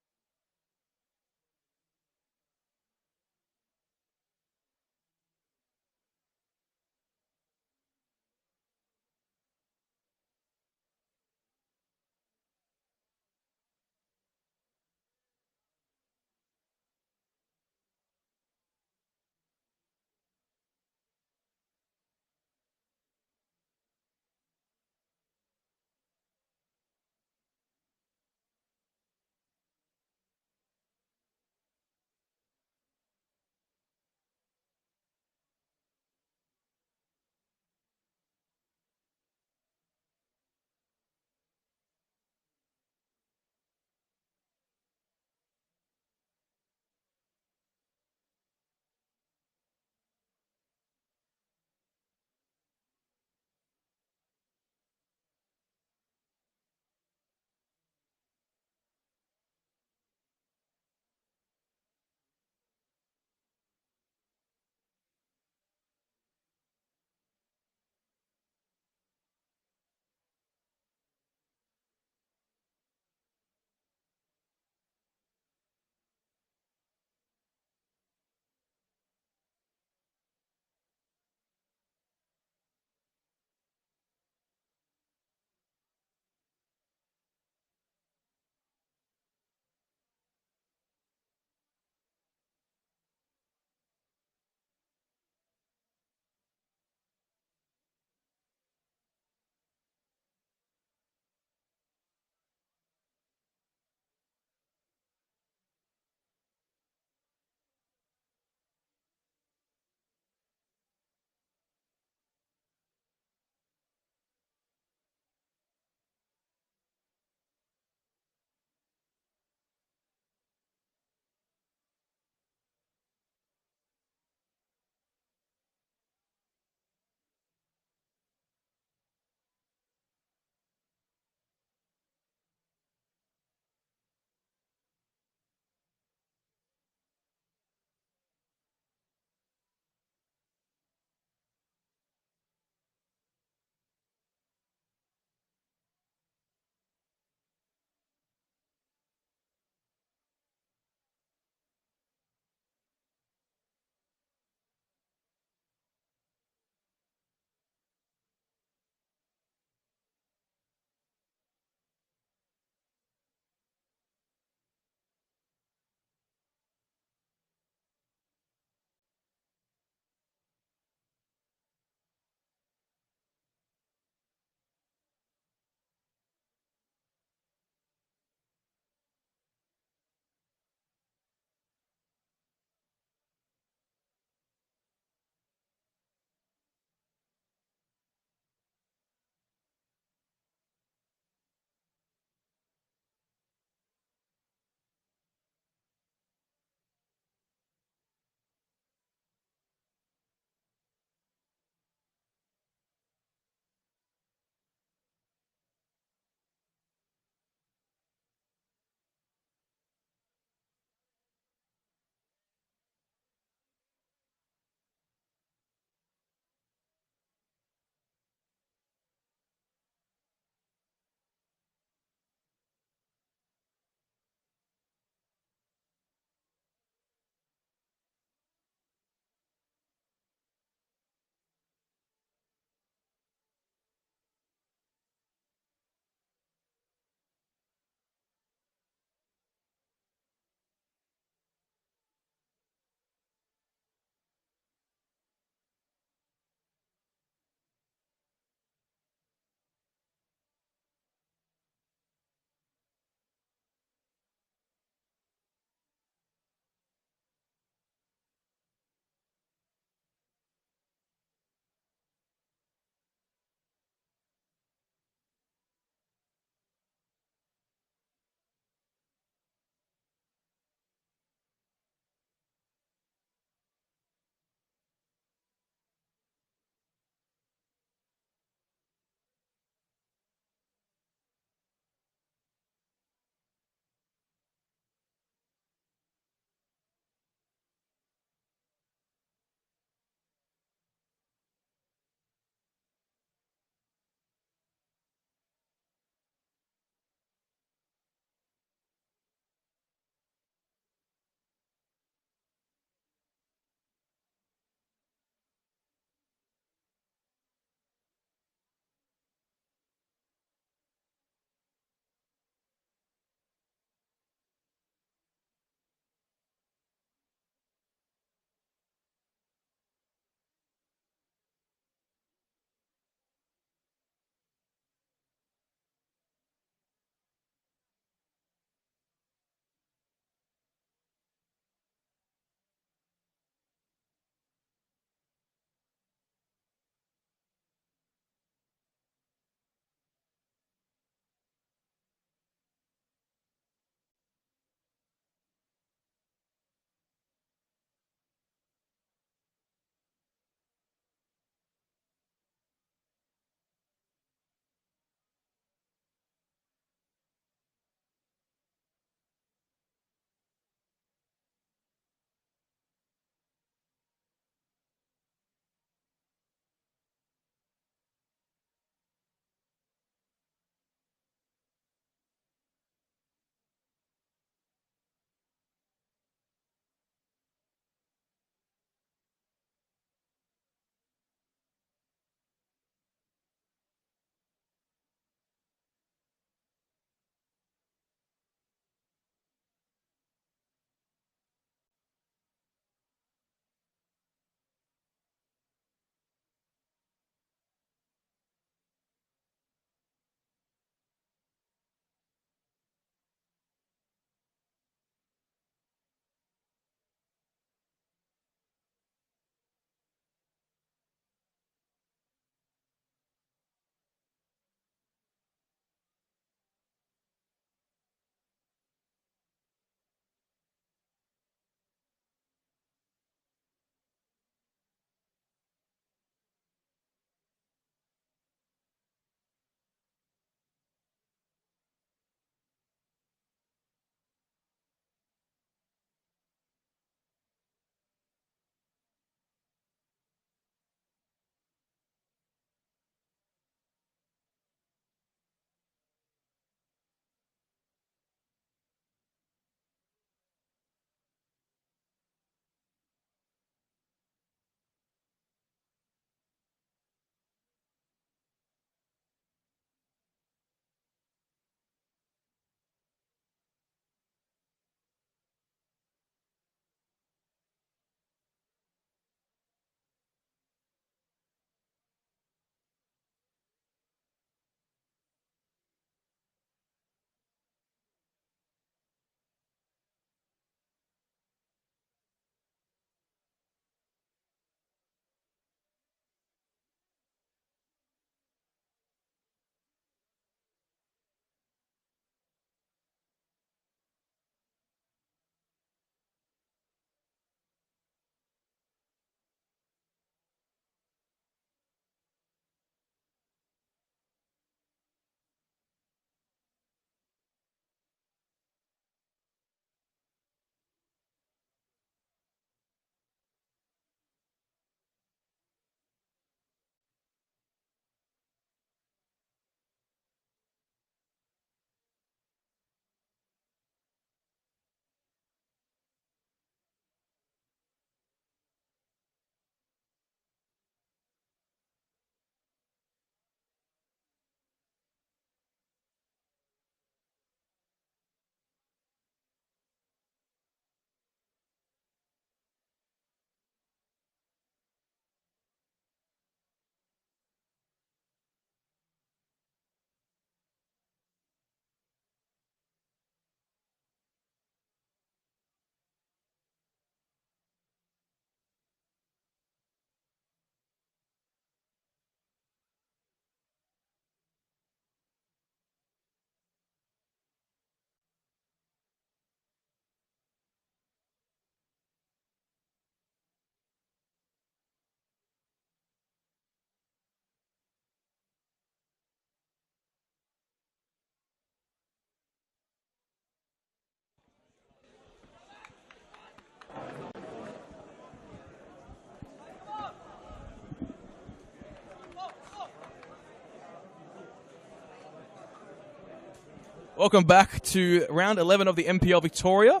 Welcome back to round 11 of the NPL Victoria.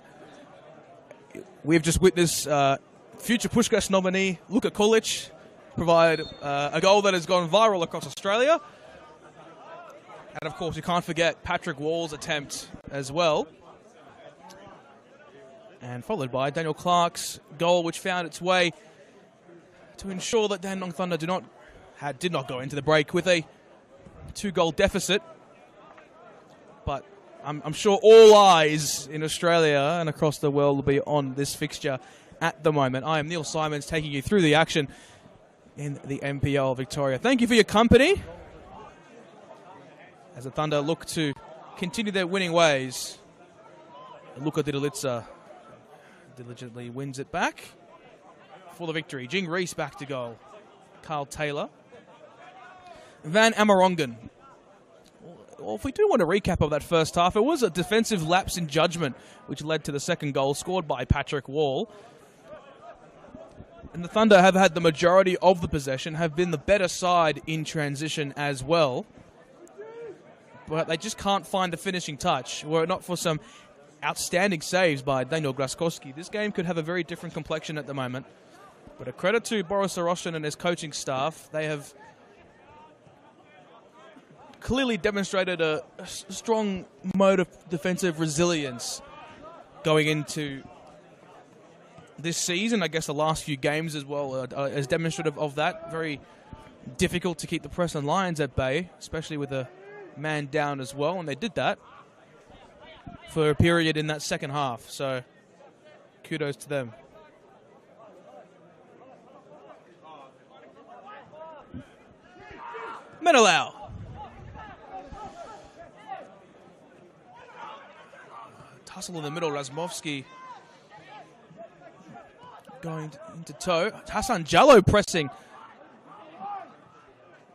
We've just witnessed future Pushkash nominee Luka Kulic provide a goal that has gone viral across Australia. And of course, you can't forget Patrick Wall's attempt as well. And followed by Daniel Clark's goal, which found its way to ensure that Dandenong Thunder did not go into the break with a 2-goal deficit. But I'm sure all eyes in Australia and across the world will be on this fixture at the moment. I am Neil Simons taking you through the action in the NPL Victoria. Thank you for your company as the Thunder look to continue their winning ways. Luka Didalitsa diligently wins it back for the victory. Jing Reese back to goal. Carl Taylor. Van Amerongen. Well, if we do want a recap of that first half, it was a defensive lapse in judgment which led to the second goal scored by Patrick Wall. And the Thunder have had the majority of the possession, have been the better side in transition as well. But they just can't find the finishing touch. Were it not for some outstanding saves by Daniel Graskowski, this game could have a very different complexion at the moment. But a credit to Boris Saroshin and his coaching staff. They have clearly demonstrated a strong mode of defensive resilience going into this season. I guess the last few games as well is demonstrative of that. Very difficult to keep the Preston Lions at bay, especially with a man down as well, and they did that for a period in that second half. So kudos to them. Menelau. Tussle in the middle, Razmovsky going into toe. Hassan Jallo pressing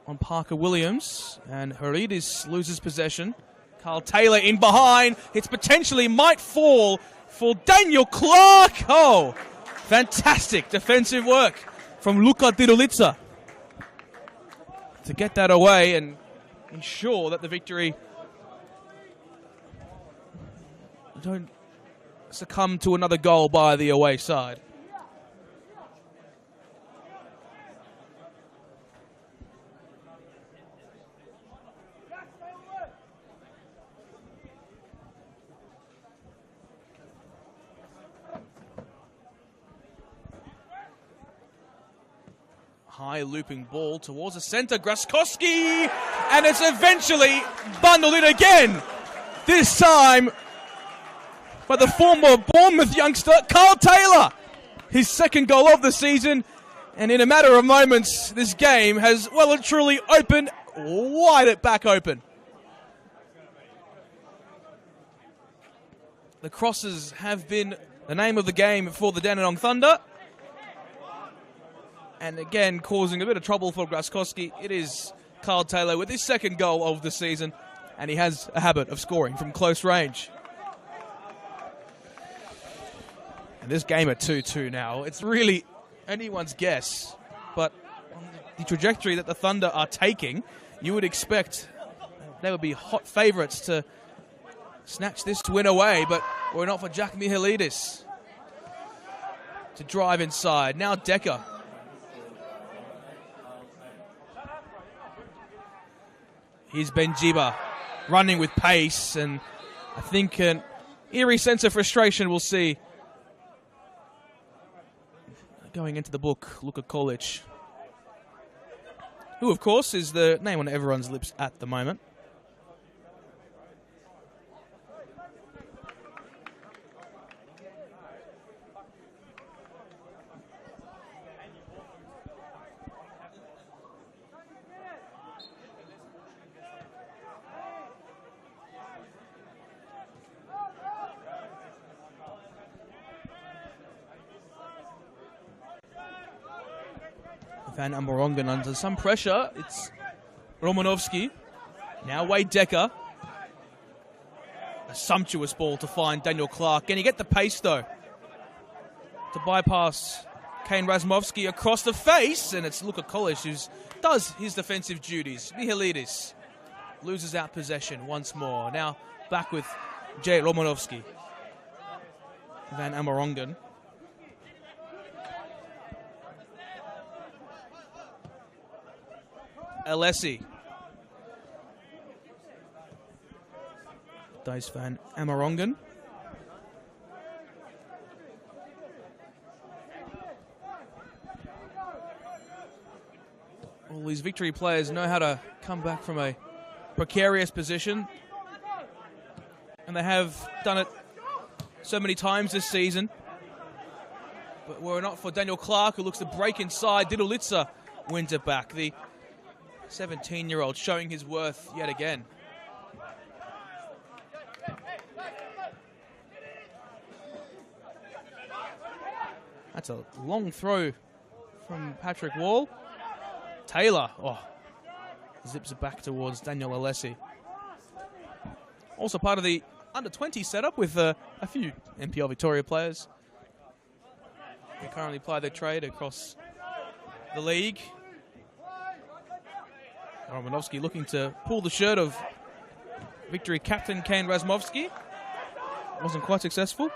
on Parker Williams, and Heridis loses possession. Carl Taylor in behind. It potentially might fall for Daniel Clark. Oh, fantastic defensive work from Luka Didalitsa to get that away and ensure that the victory don't succumb to another goal by the away side. High looping ball towards the centre. Graskowski, and it's eventually bundled in again. This time by the former Bournemouth youngster, Carl Taylor. His second goal of the season. And in a matter of moments, this game has well and truly opened wide back open. The crosses have been the name of the game for the Dandenong Thunder. And again, causing a bit of trouble for Graskowski. It is Carl Taylor with his second goal of the season. And he has a habit of scoring from close range. And this game at 2-2 now, it's really anyone's guess. But on the trajectory that the Thunder are taking, you would expect they would be hot favourites to snatch this win away. But were it not for Jack Mihalidis to drive inside. Now Decker. Here's Benjiba running with pace, and I think an eerie sense of frustration we'll see going into the book, Luka Kulic, who of course is the name on everyone's lips at the moment. Van Amerongen under some pressure. It's Romanovsky. Now Wade Decker. A sumptuous ball to find Daniel Clark. Can he get the pace, though, to bypass Kane Razmovsky across the face? And it's Luka Kulic who does his defensive duties. Mihalidis loses out possession once more. Now back with Jay Romanovsky. Van Amerongen. Alessi. Dice Van Amerongen. All these Victory players know how to come back from a precarious position. And they have done it so many times this season. But were it not for Daniel Clark, who looks to break inside, Didulitsa wins it back. The 17-year-old showing his worth yet again. That's a long throw from Patrick Wall. Taylor, zips it back towards Daniel Alessi. Also part of the under-20 setup with a few NPL Victoria players. They currently ply their trade across the league. Romanovsky looking to pull the shirt of Victory captain Kane Razmovsky. Wasn't quite successful.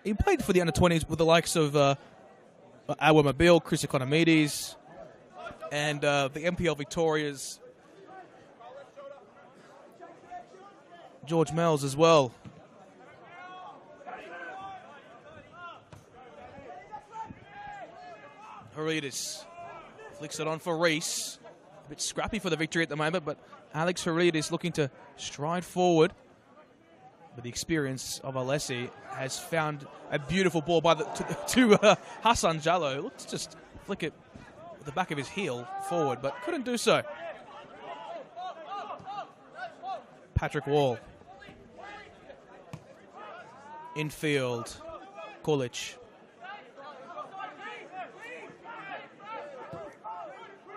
He played for the under-20s with the likes of Awa Mobile, Chris Economides, and the NPL Victoria's George Mells as well. Herides flicks it on for Reese. A bit scrappy for the Victory at the moment, but Alex Herides looking to stride forward. But the experience of Alessi has found a beautiful ball by to Hassan Jallo. Looked to just flick it with the back of his heel forward, but couldn't do so. Patrick Wall. Infield. Kolic.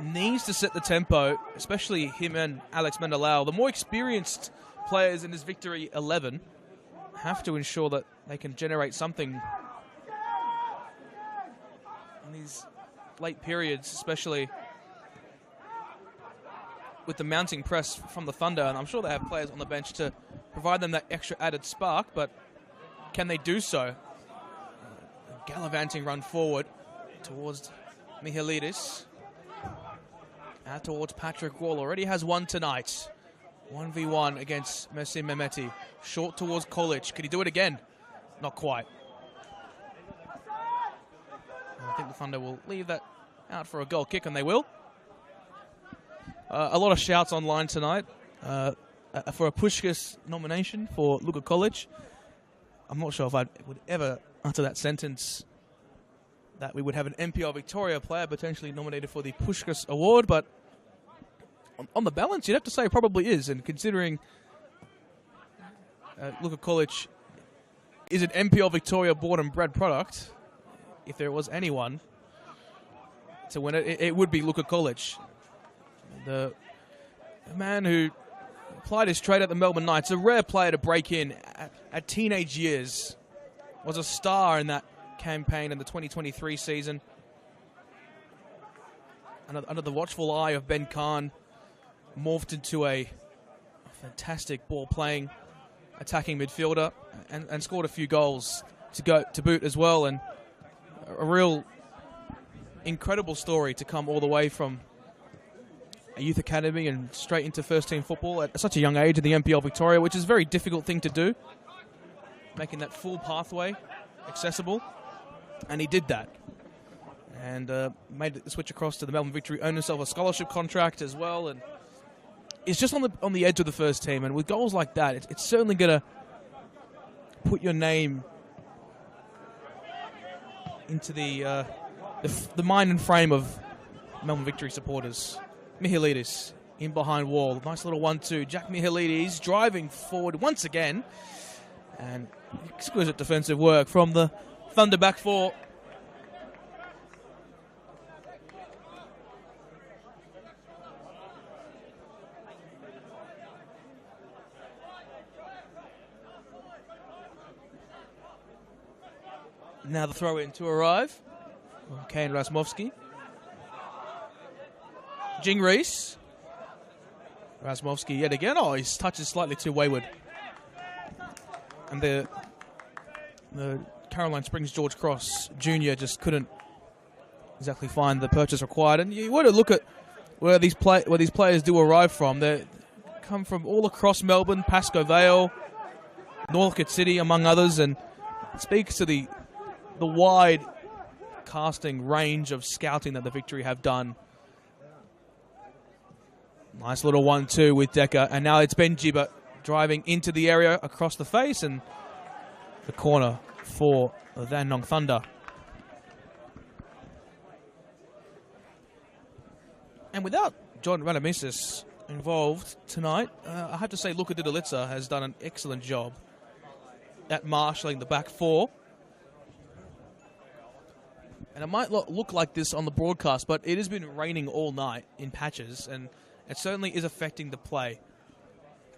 Needs to set the tempo, especially him and Alex Mendelau. The more experienced players in this Victory 11 have to ensure that they can generate something in these late periods, especially with the mounting press from the Thunder. And I'm sure they have players on the bench to provide them that extra added spark, but can they do so? A gallivanting run forward towards Mihalidis. Out towards Patrick Wall. Already has one tonight. 1v1 against Mersim Mehmeti. Short towards Kolic. Could he do it again? Not quite. I think the Thunder will leave that out for a goal kick, and they will. A lot of shouts online tonight for a Pushkas nomination for Luka Kolic. I'm not sure if I would ever utter that sentence that we would have an NPL Victoria player potentially nominated for the Pushkas Award, but on the balance, you'd have to say it probably is. And considering Luka Kolic is an NPL Victoria born and bred product, if there was anyone to win it, it would be Luka Kolic. The man who applied his trade at the Melbourne Knights, a rare player to break in at teenage years, was a star in that campaign in the 2023 season. Under the watchful eye of Ben Khan, morphed into a fantastic ball-playing, attacking midfielder, and scored a few goals to boot as well. And a real incredible story to come all the way from a youth academy and straight into first-team football at such a young age in the NPL Victoria, which is a very difficult thing to do, making that full pathway accessible. And he did that. And made the switch across to the Melbourne Victory, earned himself a scholarship contract as well, and is just on the edge of the first team. And with goals like that, it's certainly going to put your name into the mind and frame of Melbourne Victory supporters. Mihalidis in behind Wall. Nice little 1-2. Jack Mihalidis driving forward once again. And exquisite defensive work from the Thunder back four. Now the throw in to arrive. Kane Razmovsky. Jing Reese. Rasmovsky yet again. Oh, his touch is slightly too wayward. And the Caroline Springs George Cross Jr. just couldn't exactly find the purchase required. And you want to look at where these players do arrive from. They come from all across Melbourne, Pascoe Vale, Northcote City, among others, and it speaks to the wide casting range of scouting that the Victory have done. Nice little 1-2 with Decker, and now it's Ben Gibber driving into the area across the face, and the corner for the Dandenong Thunder. And without John Radamisis involved tonight, I have to say Luka Didalitsa has done an excellent job at marshalling the back four. And it might not look like this on the broadcast, but it has been raining all night in patches, and it certainly is affecting the play.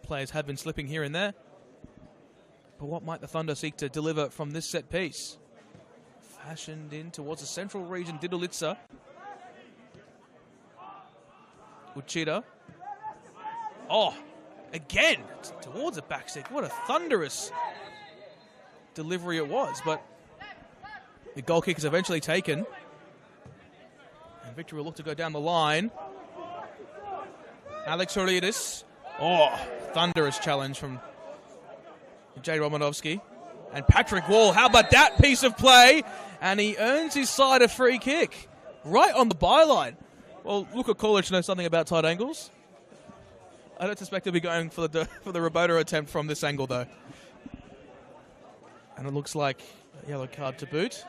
Players have been slipping here and there. But what might the Thunder seek to deliver from this set piece? Fashioned in towards the central region, Didalitsa. Uchida. Oh, again, towards the back stick. What a thunderous delivery it was, but the goal kick is eventually taken. And Victory will look to go down the line. Alex Horiadis. Oh, thunderous challenge from Jay Romanovsky. And Patrick Wall, how about that piece of play? And he earns his side a free kick right on the byline. Well, Luka Kulic knows something about tight angles. I don't suspect he'll be going for the Roboto attempt from this angle, though. And it looks like a yellow card to boot.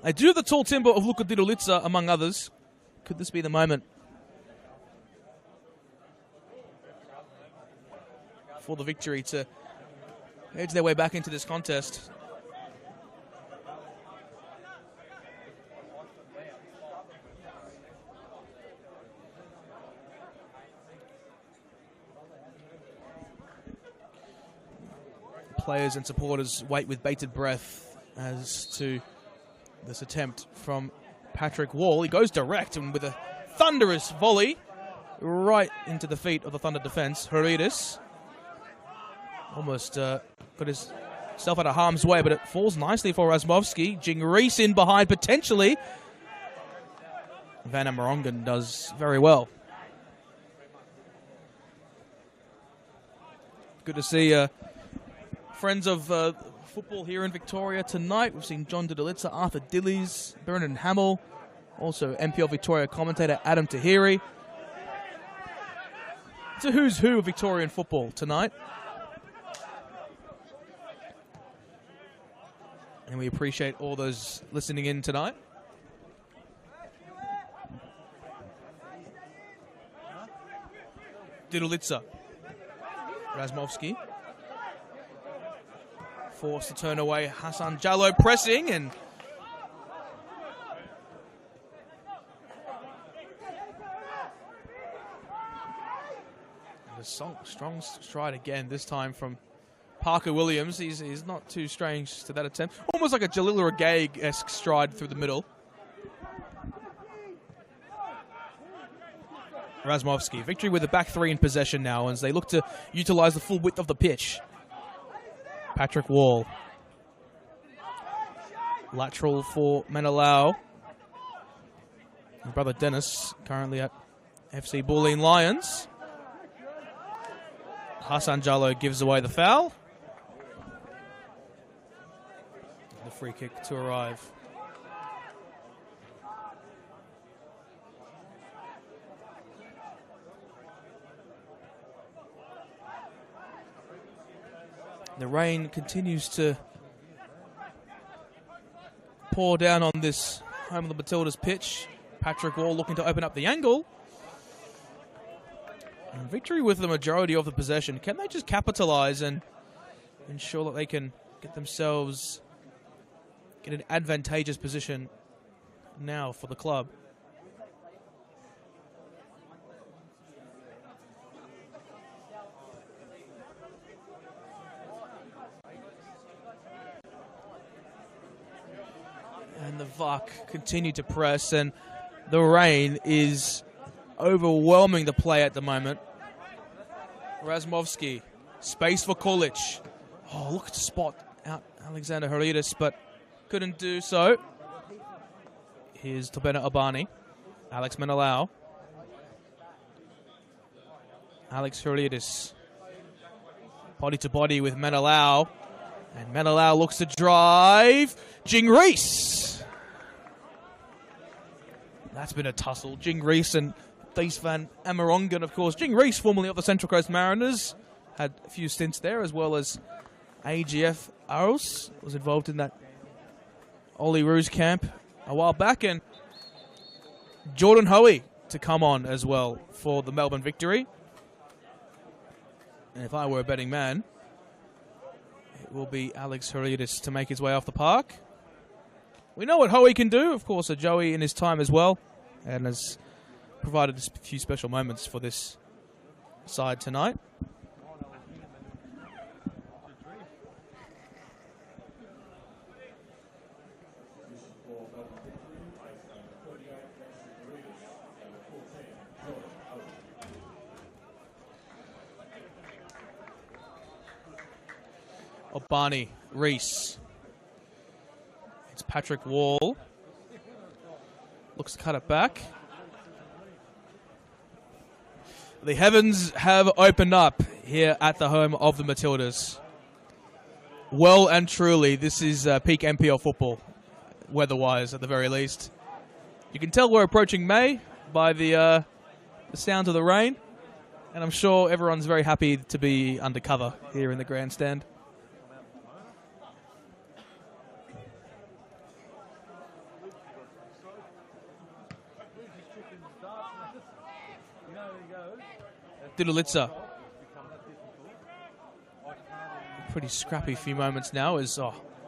I do have the tall timber of Luka Didalitsa, among others. Could this be the moment for the Victory to edge their way back into this contest? Players and supporters wait with bated breath as to this attempt from Patrick Wall. He goes direct and with a thunderous volley right into the feet of the Thunder defense. Horiadis almost got himself out of harm's way, but it falls nicely for Rasmovsky. Jing Reese in behind potentially. Vanna Morongan does very well. Good to see friends of football here in Victoria tonight. We've seen John Didalitsa, Arthur Dillies, Brendan Hamill, also NPL Victoria commentator Adam Tahiri. It's a who's who of Victorian football tonight. And we appreciate all those listening in tonight. Didalitsa. Rasmovsky. Forced to turn away. Hassan Jallo pressing, and a strong stride again, this time from Parker Williams. He's not too strange to that attempt. Almost like a Jalil Ragay-esque stride through the middle. Rasmovsky. Victory with the back three in possession now as they look to utilize the full width of the pitch. Patrick Wall. Lateral for Menelau. Brother Dennis currently at FC Bulleen Lions. Hassan Jallo gives away the foul. The free kick to arrive. The rain continues to pour down on this home of the Matildas pitch. Patrick Wall looking to open up the angle. And Victory with the majority of the possession. Can they just capitalise and ensure that they can get themselves in an advantageous position now for the club? And the VAC continue to press, and the rain is overwhelming the play at the moment. Razmovsky, space for Kulic. Oh, look to spot out Alexander Heridas, but couldn't do so. Here's Tobena Abani. Alex Menelau. Alex Heridas. Body to body with Menelau. And Menelau looks to drive. Jing Reese. That's been a tussle. Jing Reese and Thies van Amerongen, of course. Jing Reese, formerly of the Central Coast Mariners, had a few stints there, as well as AGF Aros, was involved in that Ollie Roos camp a while back. And Jordan Hoey to come on as well for the Melbourne victory. And if I were a betting man, it will be Alex Heridas to make his way off the park. We know what Hoey can do. Of course, a Joey in his time as well, and has provided a few special moments for this side tonight. Obani, Reese. It's Patrick Wall. Looks to cut it back. The heavens have opened up here at the home of the Matildas. Well and truly, this is peak NPL football, weather-wise at the very least. You can tell we're approaching May by the sound of the rain, and I'm sure everyone's very happy to be undercover here in the grandstand. Dudulitza. Pretty scrappy few moments now as,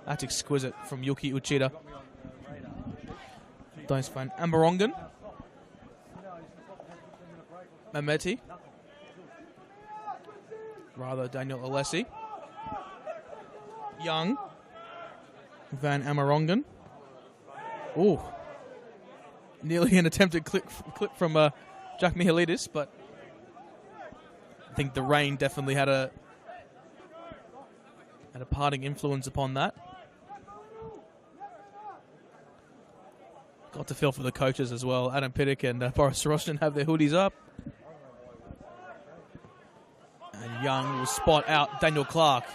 that's exquisite from Yuki Uchida. Thies van Amerongen. Mameti. Rather, Daniel Alessi. Young. Van Amerongen. Ooh. Nearly an attempted clip from Jack Mihalidis, but I think the rain definitely had a parting influence upon that. Got to feel for the coaches as well. Adam Piddock and Boris Soroshin have their hoodies up. And Young will spot out Daniel Clark.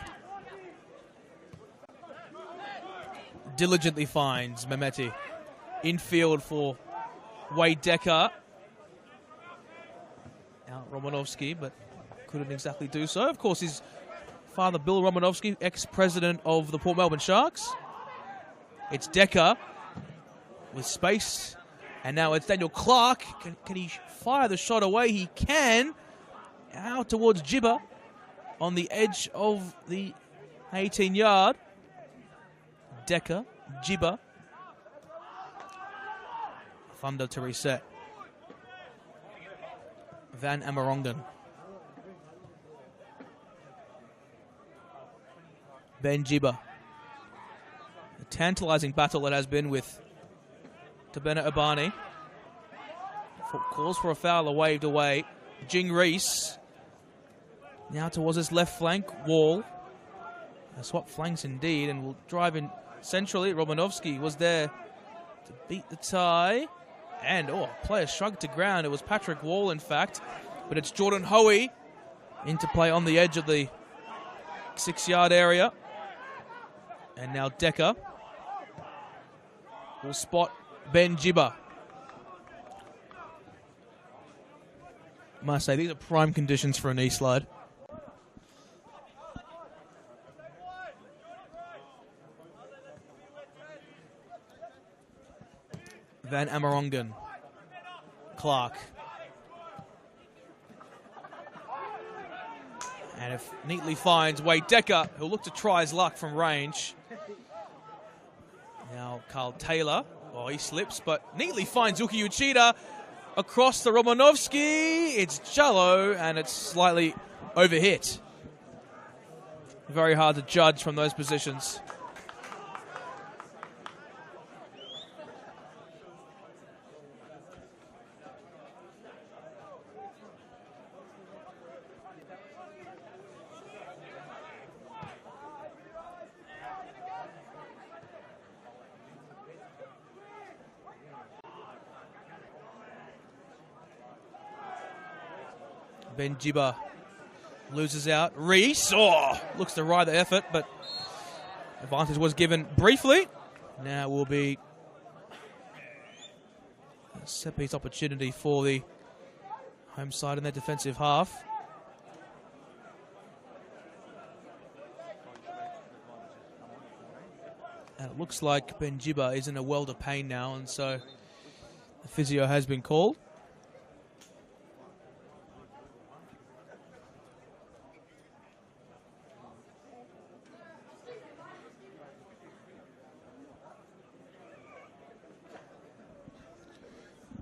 Diligently finds Mehmeti. Infield for Wade Decker. Out Romanovsky, but couldn't exactly do so. Of course, his father, Bill Romanovsky, ex-president of the Port Melbourne Sharks. It's Decker with space. And now it's Daniel Clark. Can he fire the shot away? He can. Out towards Jibber on the edge of the 18-yard. Decker, Jibber. Thunder to reset. Van Amerongen. Ben Jibber. A tantalizing battle it has been with Tobena Abani. Calls for a foul, waved away. Jing Reese. Now towards his left flank. Wall. A swap flanks indeed, and will drive in centrally. Romanovsky was there to beat the tie. And, player shrugged to ground. It was Patrick Wall, in fact. But it's Jordan Hoey into play on the edge of the 6-yard area. And now Decker will spot Ben Jibber. Must say, these are prime conditions for a knee slide. Van Amerongen. Clark. And if neatly finds Wade Decker, who'll look to try his luck from range. Now Carl Taylor. He slips, but neatly finds Yuki Uchida across the Romanovsky. It's shallow, and it's slightly overhit. Very hard to judge from those positions. Benjiba loses out. Reese, looks to ride the effort, but advantage was given briefly. Now will be a set-piece opportunity for the home side in their defensive half. And it looks like Benjiba is in a world of pain now, and so the physio has been called.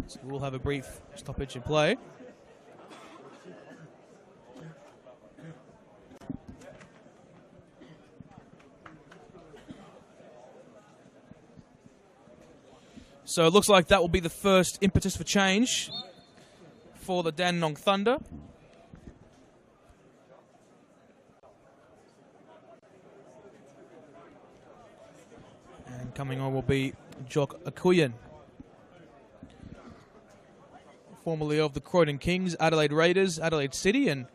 So we'll have a brief stoppage in play. So it looks like that will be the first impetus for change for the Dandenong Thunder. And coming on will be Jock Akuyan, formerly of the Croydon Kings, Adelaide Raiders, Adelaide City, and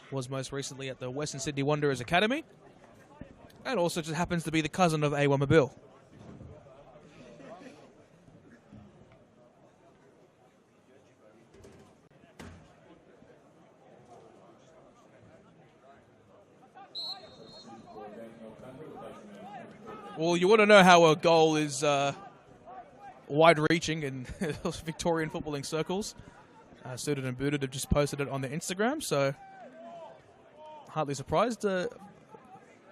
was most recently at the Western Sydney Wanderers Academy. And also just happens to be the cousin of A1 Mabil. Well, you want to know how a goal is wide-reaching in Victorian footballing circles. Suited and Booted have just posted it on their Instagram, so hardly surprised. A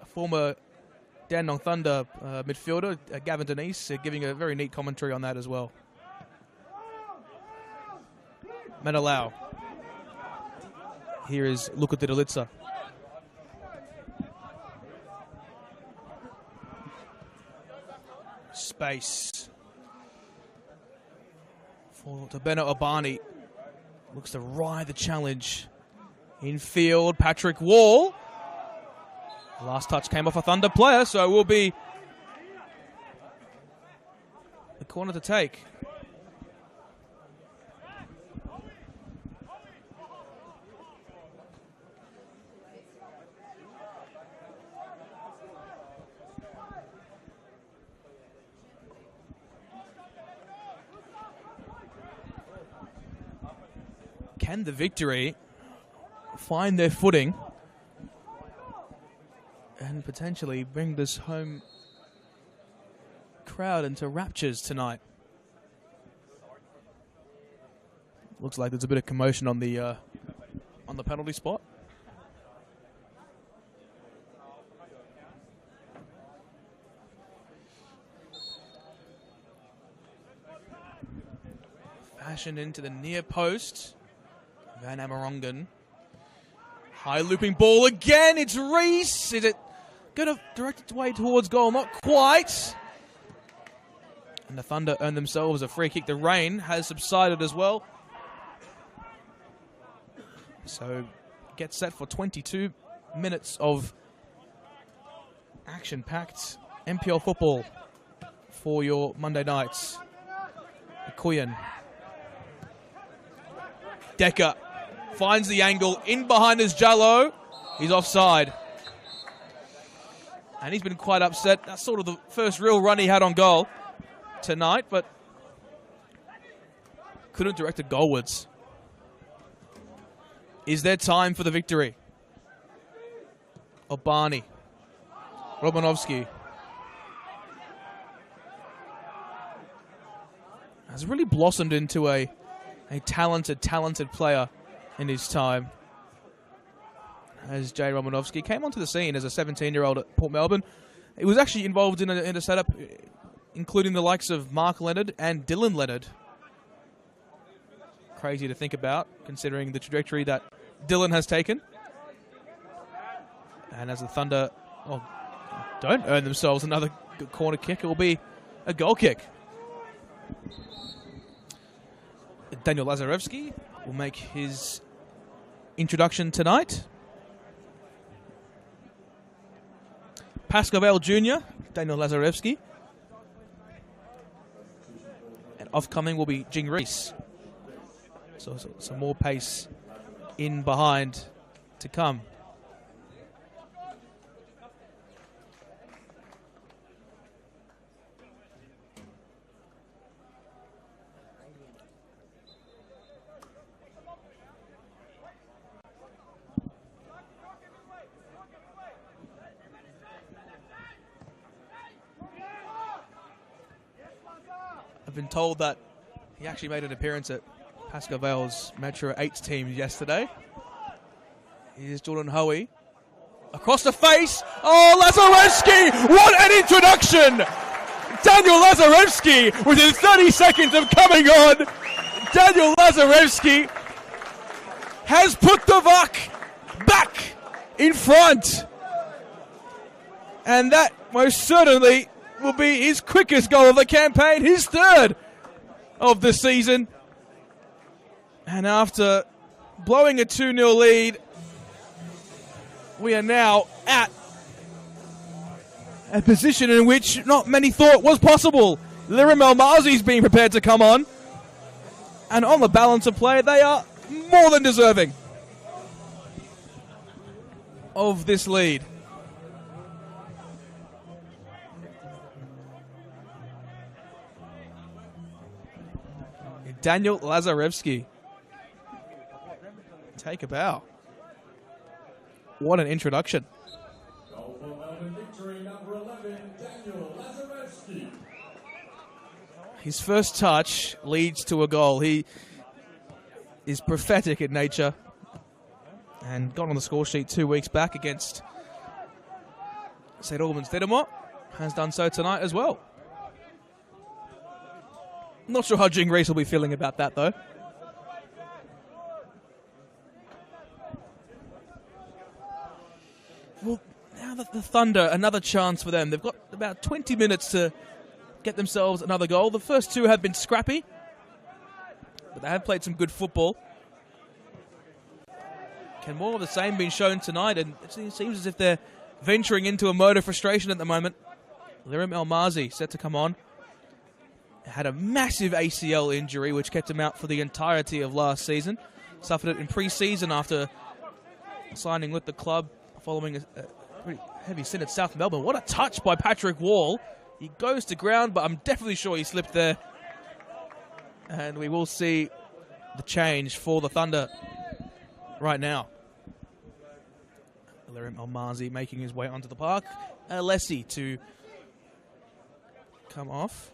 former Dandenong Thunder midfielder, Gavin Denise, giving a very neat commentary on that as well. Menelau. Here is Luka Didalitsa. Space for Tabeno Abani. Looks to ride the challenge. Infield, Patrick Wall. Last touch came off a Thunder player, so it will be the corner to take. Can the Victory find their footing and potentially bring this home crowd into raptures tonight? Looks like there's a bit of commotion on the penalty spot. Fashioned into the near post. Van Amerongen. High looping ball again. It's Reese. Is it going to direct its way towards goal? Not quite. And the Thunder earn themselves a free kick. The rain has subsided as well. So get set for 22 minutes of action-packed NPL football for your Monday nights. Akuyan. Decker finds the angle in behind his Jallo. He's offside. And he's been quite upset. That's sort of the first real run he had on goal tonight, but couldn't direct it goalwards. Is there time for the Victory? Obani. Romanovsky. Has really blossomed into a talented player in his time. As Jay Romanovsky came onto the scene as a 17-year-old at Port Melbourne. He was actually involved in a setup including the likes of Mark Leonard and Dylan Leonard. Crazy to think about, considering the trajectory that Dylan has taken. And as the Thunder don't earn themselves another good corner kick, it will be a goal kick. Daniel Lazarevsky will make his introduction tonight. Pascal Jr., Daniel Lazarevsky. And off-coming will be Jing Reese. So some more pace in behind to come. I've been told that he actually made an appearance at Pascoe Vale's Metro 8 team yesterday. Here's Jordan Hoey. Across the face. Oh, Lazarevsky! What an introduction! Daniel Lazarevsky within 30 seconds of coming on. Daniel Lazarevsky has put the VUC back in front. And that most certainly will be his quickest goal of the campaign, his third of the season. And after blowing a 2-0 lead, we are now at a position in which not many thought was possible. Lirim Elmazi's being prepared to come on. And on the balance of play, they are more than deserving of this lead. Daniel Lazarevsky. Take a bow. What an introduction. His first touch leads to a goal. He is prophetic in nature and got on the score sheet 2 weeks back against St. Albans Dedamore. Has done so tonight as well. Not sure how Jing Reese will be feeling about that, though. Well, now that the Thunder, another chance for them. They've got about 20 minutes to get themselves another goal. The first two have been scrappy, but they have played some good football. Can more of the same be shown tonight? And it seems as if they're venturing into a mode of frustration at the moment. Lirim Elmazi set to come on. Had a massive ACL injury which kept him out for the entirety of last season. Suffered it in pre-season after signing with the club following a pretty heavy stint at South Melbourne. What a touch by Patrick Wall. He goes to ground, but I'm definitely sure he slipped there. And we will see the change for the Thunder right now. Lirim Elmazi making his way onto the park. Alessi to come off.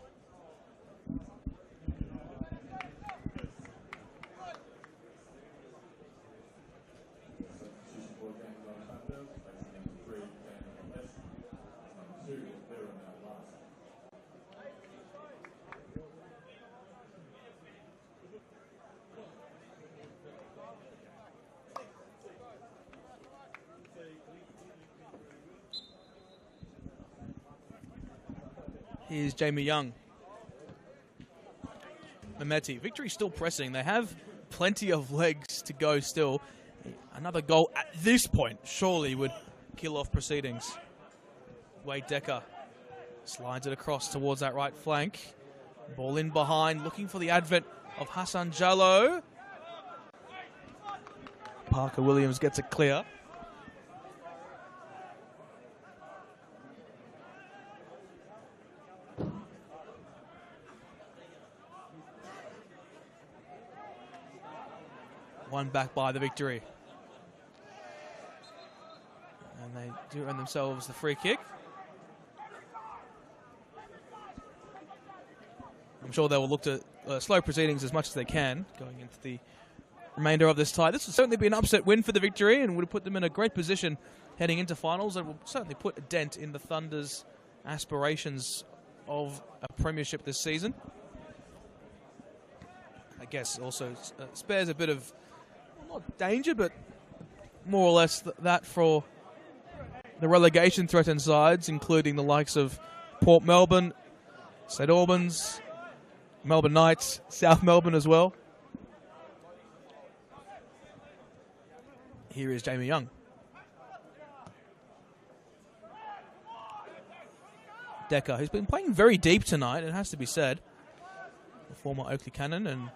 Here's Jamie Young. Mehmeti. Victory still pressing. They have plenty of legs to go still. Another goal at this point surely would kill off proceedings. Wade Decker slides it across towards that right flank. Ball in behind, looking for the advent of Hassan Jallo. Parker Williams gets it clear. One back by the Victory. And they do earn themselves the free kick. I'm sure they will look to slow proceedings as much as they can going into the remainder of this tie. This will certainly be an upset win for the Victory and would put them in a great position heading into finals. It will certainly put a dent in the Thunder's aspirations of a premiership this season. I guess also spares a bit of, not danger, but more or less that for the relegation threatened sides, including the likes of Port Melbourne, St. Albans, Melbourne Knights, South Melbourne as well. Here is Jamie Young. Decker, who's been playing very deep tonight, it has to be said. The former Oakley Cannon, and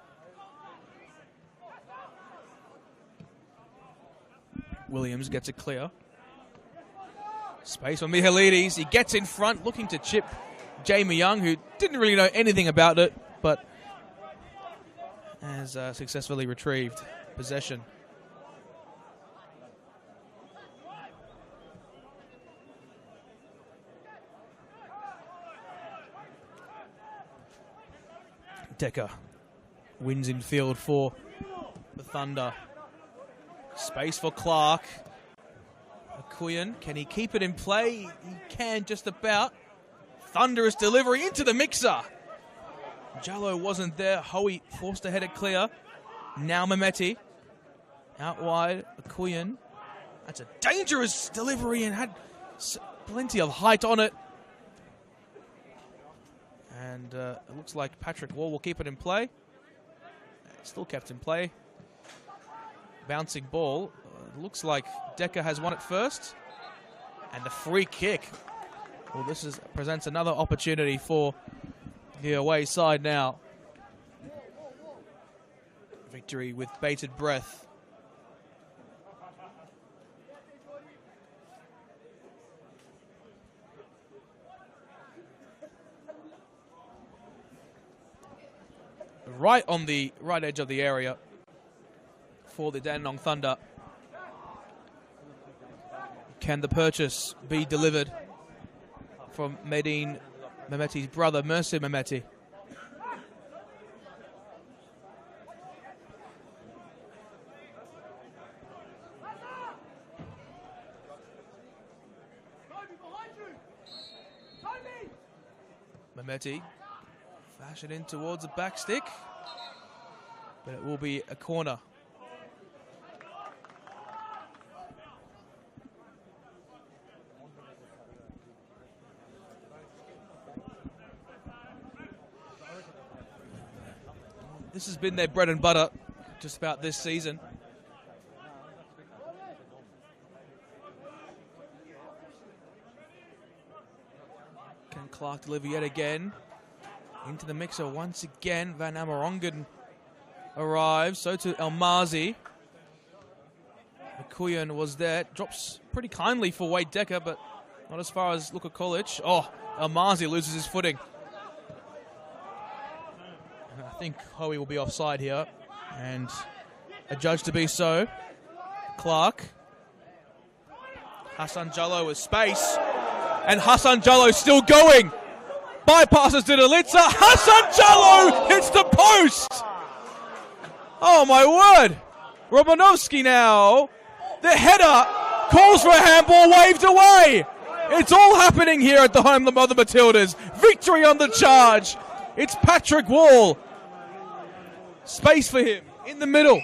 Williams gets it clear. Space for Mihailidis. He gets in front, looking to chip Jamie Young, who didn't really know anything about it, but has successfully retrieved possession. Decker wins in field for the Thunder. Space for Clark. Akuyan, can he keep it in play? He can just about. Thunderous delivery into the mixer. Jallo wasn't there. Hoey forced to head it clear. Now Mehmeti. Out wide, Akuyan. That's a dangerous delivery and had plenty of height on it. And it looks like Patrick Wall will keep it in play. Still kept in play. Bouncing ball. Looks like Decker has won it first. And the free kick. Well, this presents another opportunity for the away side now. Victory with bated breath. Right on the right edge of the area for the Dandenong Thunder. Can the purchase be delivered from Medine Mehmeti's brother, Mercy Mehmeti? Mehmeti flash it in towards the back stick, but it will be a corner. This has been their bread and butter just about this season. Can Clark deliver yet again? Into the mixer once again. Van Amerongen arrives. So to Almazi. Akuyan was there. Drops pretty kindly for Wade Decker, but not as far as Luka Kolic. Oh, Almazi loses his footing. And I think Hoey will be offside here. And adjudged to be so. Clark. Hassan Jallo with space. And Hassan Jallo still going. Bypasses to Delitza. Hassan Jallo hits the post. Oh my word. Romanovsky now. The header calls for a handball, waved away. It's all happening here at the home of the Matildas. Victory on the charge. It's Patrick Wall. Space for him in the middle.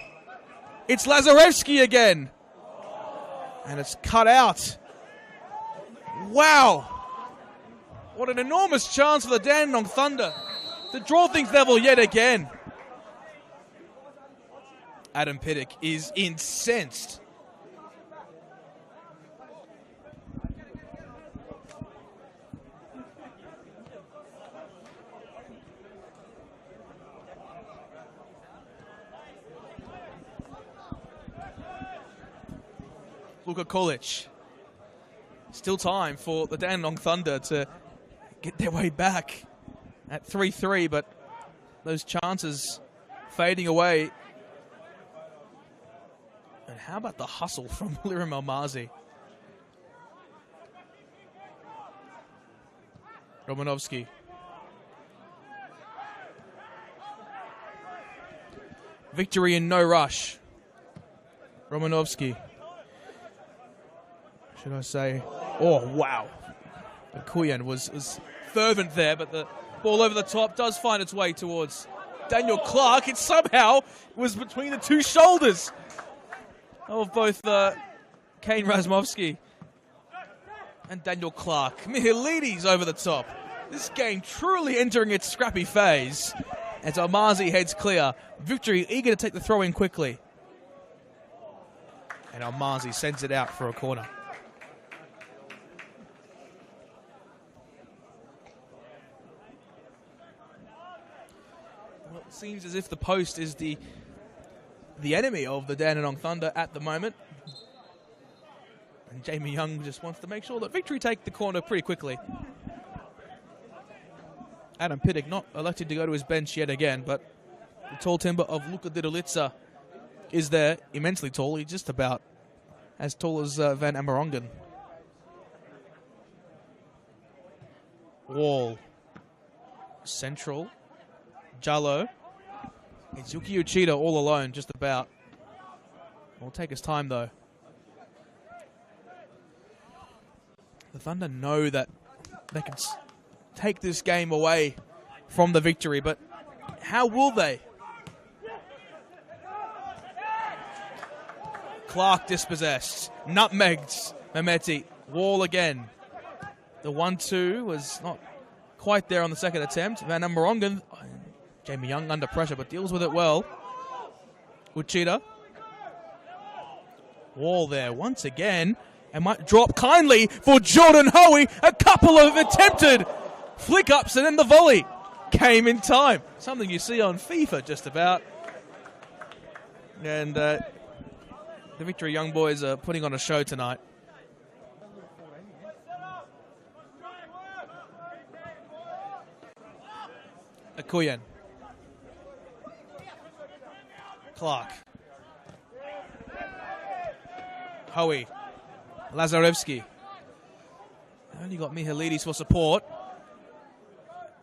It's Lazarevsky again. And it's cut out. Wow. What an enormous chance for the Dandenong Thunder to draw things level yet again. Adam Piddock is incensed. Luka Kolic. Still time for the Dandenong Thunder to get their way back at 3-3, but those chances fading away. And how about the hustle from Lirim Almazi? Romanovsky. Victory in no rush. Romanovsky. Should I say? Oh, wow. Akuyan was fervent there, but the ball over the top does find its way towards Daniel Clark. It somehow was between the two shoulders of both Kane Razmovsky and Daniel Clark. Mihailidis over the top. This game truly entering its scrappy phase as Almazi heads clear. Victory eager to take the throw in quickly. And Almazi sends it out for a corner. Well, it seems as if the post is the enemy of the Dandenong Thunder at the moment. Jamie Young just wants to make sure that Victory take the corner pretty quickly. Adam Pittock not elected to go to his bench yet again, but the tall timber of Luka Didolitsa is there, immensely tall. He's just about as tall as Van Amerongen. Wall. Central. Jallo. It's Yuki Uchida all alone, just about. Will take his time, though. The Thunder know that they can take this game away from the Victory, but how will they? Clark dispossessed. Nutmegged. Mehmeti. Wall again. The 1-2 was not quite there on the second attempt. Van Amerongen. Jamie Young under pressure, but deals with it well. Uchida. Wall there once again. And might drop kindly for Jordan Hoey. A couple of attempted flick-ups, and then the volley came in time. Something you see on FIFA just about. And the Victory Young boys are putting on a show tonight. Akuyan. Clark. Hoey. Lazarevsky. Only got Mihalidis for support.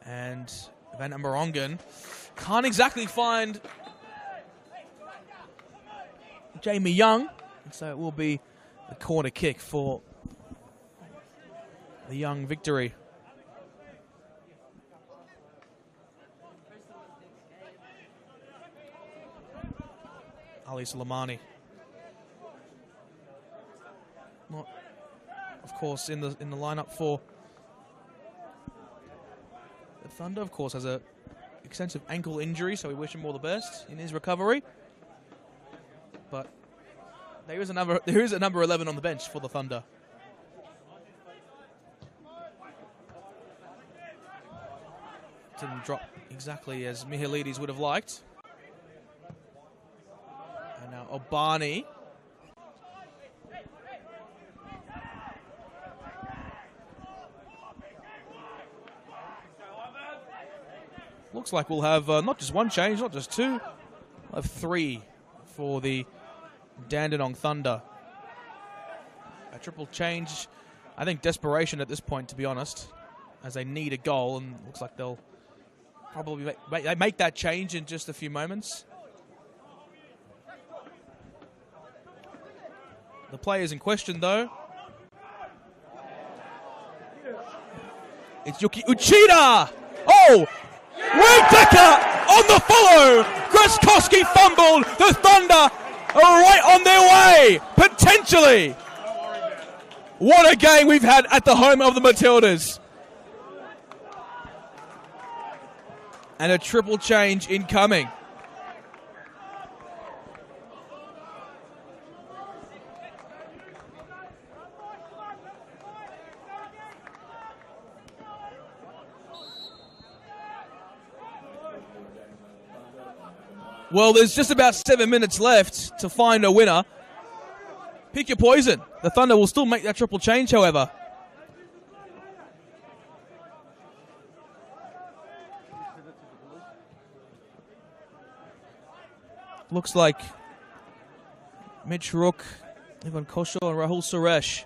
And Van Amerongen can't exactly find Jamie Young. And so it will be a corner kick for the Young Victory. Ali Soleimani. Not, of course, in the lineup for the Thunder. Of course, has a extensive ankle injury, so we wish him all the best in his recovery. But there is a number 11 on the bench for the Thunder. Didn't drop exactly as Mihalidis would have liked. And now Obani. Looks like we'll have not just one change, not just two. We'll have three for the Dandenong Thunder. A triple change. I think desperation at this point, to be honest, as they need a goal, and looks like they'll probably make that change in just a few moments. The players in question, though. It's Yuki Uchida! Oh! Wade Decker on the follow! Graskowski fumbled! The Thunder are right on their way! Potentially! What a game we've had at the home of the Matildas. And a triple change incoming. Well, there's just about 7 minutes left to find a winner. Pick your poison. The Thunder will still make that triple change, however. Looks like Mitch Rook, Ivan Kosho, and Rahul Suresh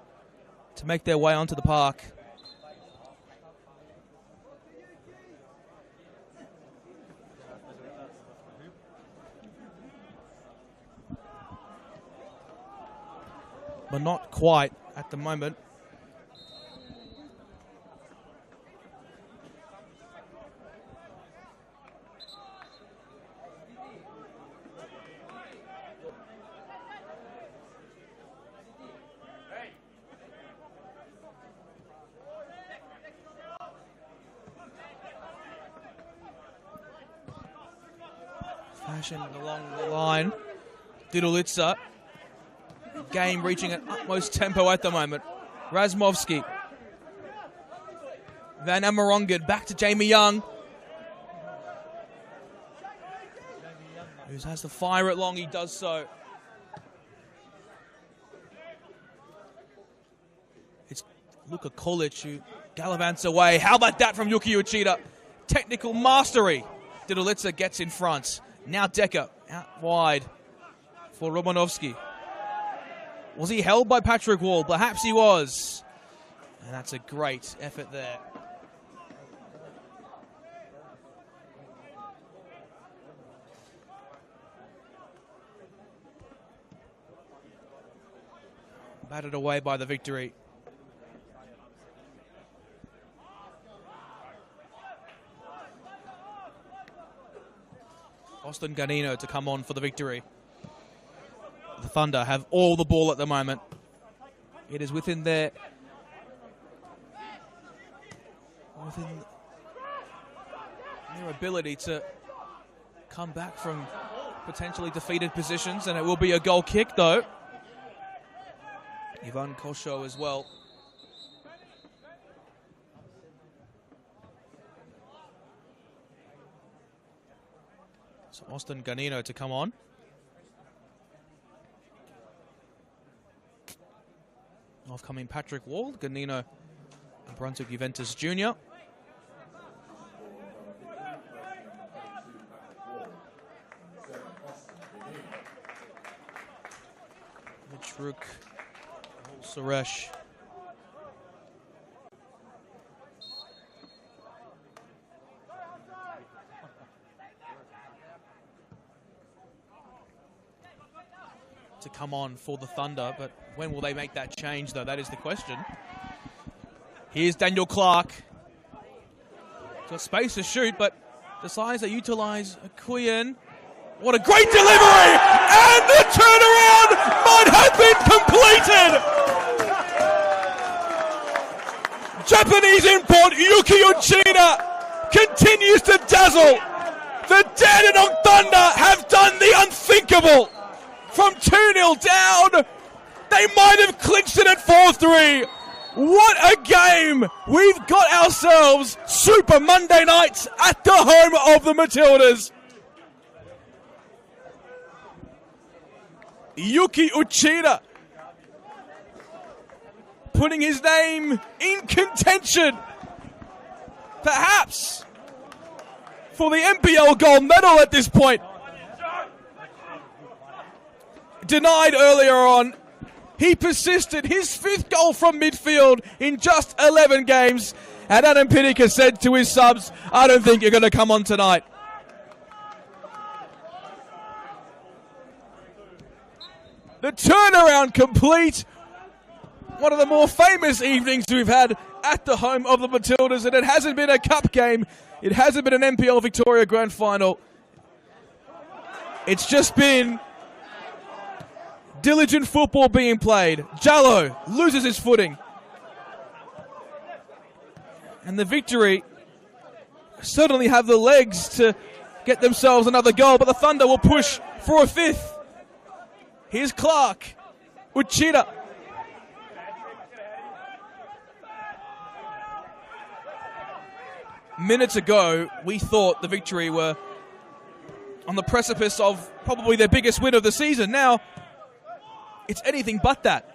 to make their way onto the park. But not quite at the moment. Fashion along the line. Didolitsa. Game reaching at utmost tempo at the moment. Razmovsky. Van Amerongen back to Jamie Young. Who has to fire it long, he does so. Luka Kolic, who gallivants away. How about that from Yuki Uchida? Technical mastery. Didolitsa gets in front. Now Decker out wide for Romanovsky. Was he held by Patrick Wall? Perhaps he was. And that's a great effort there. Batted away by the Victory. Austin Ganino to come on for the Victory. The Thunder have all the ball at the moment. It is within their ability to come back from potentially defeated positions, and it will be a goal kick though. Ivan Kosho as well. So Austin Ganino to come on. Off-coming Patrick Wall, Ganino and Brunswick Juventus Jr. Mitch Rook, Suresh. To come on for the Thunder, but when will they make that change though? That is the question. Here's Daniel Clark. Got space to shoot, but decides to utilize Akuyen. What a great delivery! And the turnaround might have been completed! Japanese import Yuki Uchida continues to dazzle. The Dandenong Thunder have done the unthinkable. From 2-0 down, they might have clinched it at 4-3. What a game! We've got ourselves Super Monday nights at the home of the Matildas. Yuki Uchida putting his name in contention, perhaps, for the NPL gold medal at this point. Denied earlier on. He persisted. His 5th goal from midfield in just 11 games. And Adam Pinnicker said to his subs, I don't think you're going to come on tonight. The turnaround complete. One of the more famous evenings we've had at the home of the Matildas. And it hasn't been a cup game. It hasn't been an NPL Victoria Grand Final. It's just been diligent football being played. Jallo loses his footing. And the Victory certainly have the legs to get themselves another goal, but the Thunder will push for a 5th. Here's Clark. Uchida. Minutes ago, we thought the Victory were on the precipice of probably their biggest win of the season. Now, it's anything but that.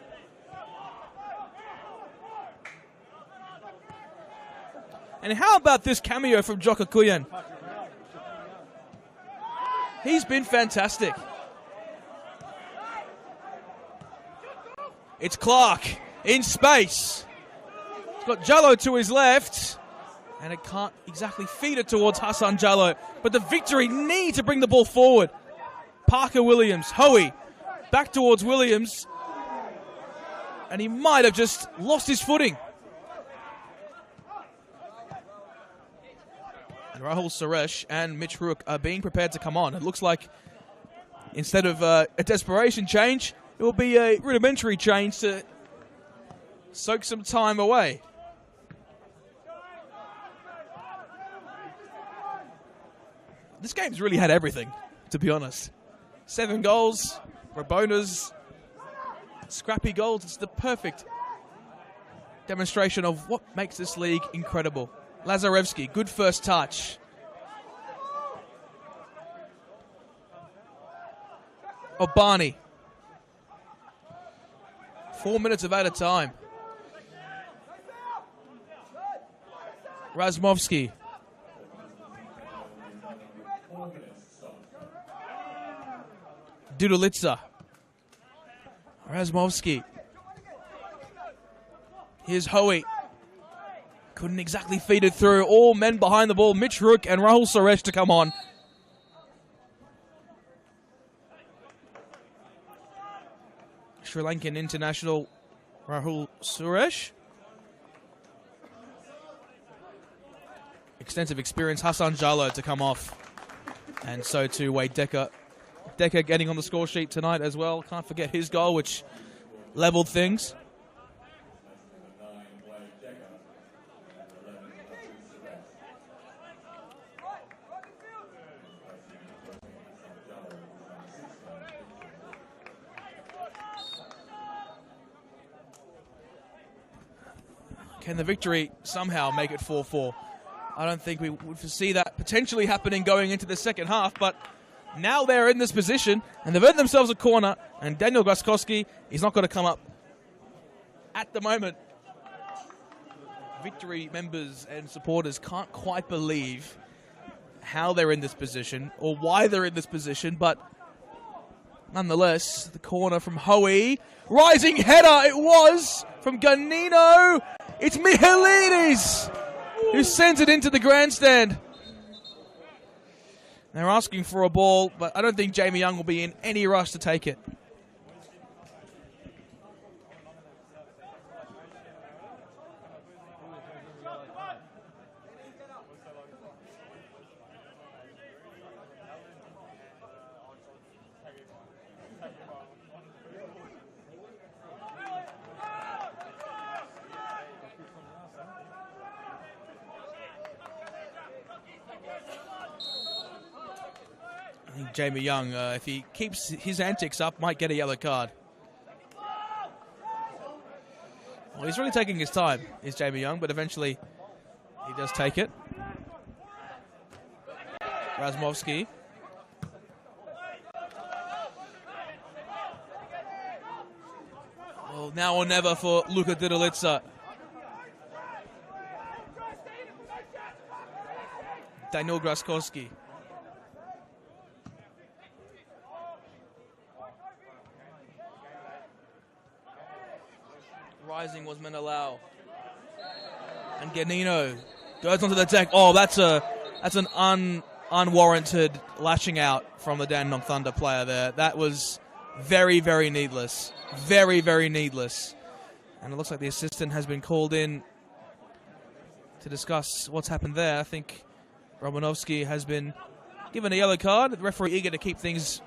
And how about this cameo from Jock Akuyen? He's been fantastic. It's Clark in space. He's got Jallo to his left. And it can't exactly feed it towards Hassan Jallo. But the Victory need to bring the ball forward. Parker Williams, Hoey. Back towards Williams, and he might have just lost his footing. And Rahul Suresh and Mitch Rook are being prepared to come on. It looks like instead of a desperation change, it will be a rudimentary change to soak some time away. This game's really had everything, to be honest. 7 goals. Rabonas, Scrappy goals. It's the perfect demonstration of what makes this league incredible. Lazarevsky, good first touch. Obani. 4 minutes of added time. Razmovsky. Dudulitsa. Razmovsky. Here's Hoey. Couldn't exactly feed it through. All men behind the ball. Mitch Rook and Rahul Suresh to come on. Sri Lankan international Rahul Suresh. Extensive experience. Hassan Jallo to come off. And so too Wade Decker. Decker getting on the score sheet tonight as well. Can't forget his goal, which leveled things. Can the Victory somehow make it 4-4? I don't think we would foresee that potentially happening going into the second half, but now they're in this position, and they've earned themselves a corner, and Daniel Graskowski is not going to come up at the moment. Victory members and supporters can't quite believe how they're in this position or why they're in this position, but nonetheless, the corner from Hoey. Rising header, it was from Ganino. It's Mihalidis who sends it into the grandstand. They're asking for a ball, but I don't think Jamie Young will be in any rush to take it. I think Jamie Young, if he keeps his antics up, might get a yellow card. Well, he's really taking his time, is Jamie Young, but eventually he does take it. Razmovsky. Well, now or never for Luka Dudulitsa. Daniel Graskowski. Rising was Menelau. And Ganino goes onto the deck. Oh, that's an unwarranted lashing out from the Dandenong Thunder player there. That was very, very needless. Very, very needless. And it looks like the assistant has been called in to discuss what's happened there. I think Romanovsky has been given a yellow card. The referee eager to keep things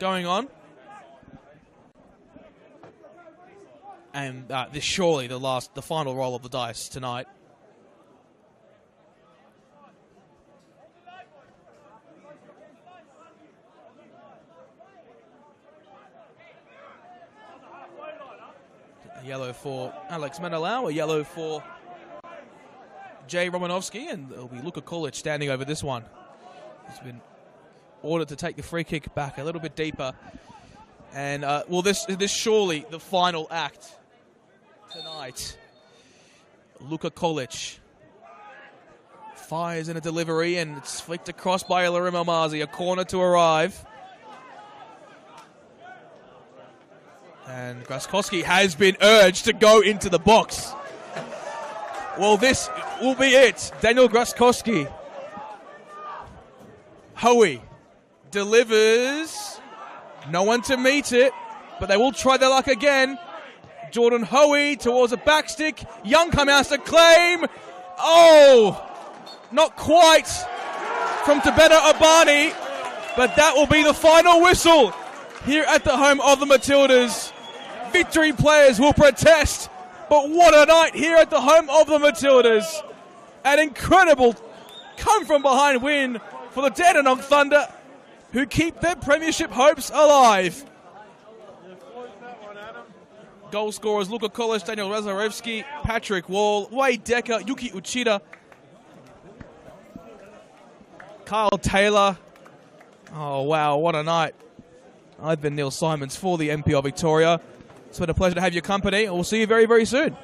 going on. And this surely the final roll of the dice tonight. A yellow for Alex Menelau, a yellow for Jay Romanovsky, and it'll be Luka Kulic standing over this one. He's been ordered to take the free kick back a little bit deeper. And, well, this surely the final act tonight. Luka Kulic fires in a delivery, and it's flicked across by Ilarim Almazi. A corner to arrive. And Graskowski has been urged to go into the box. Well, this will be it. Daniel Graskowski. Hoey delivers. No one to meet it, but they will try their luck again. Jordan Hoey towards a backstick. Young come out to claim. Oh, not quite from Tabeta Abani, but that will be the final whistle here at the home of the Matildas. Victory players will protest, but what a night here at the home of the Matildas. An incredible come-from-behind win for the Dandenong Thunder, who keep their premiership hopes alive. Goal scorers Luka Kulic, Daniel Razarevsky, Patrick Wall, Wade Decker, Yuki Uchida, Kyle Taylor. Oh, wow, what a night. I've been Neil Simons for the NPL Victoria. It's been a pleasure to have your company. We'll see you very, very soon.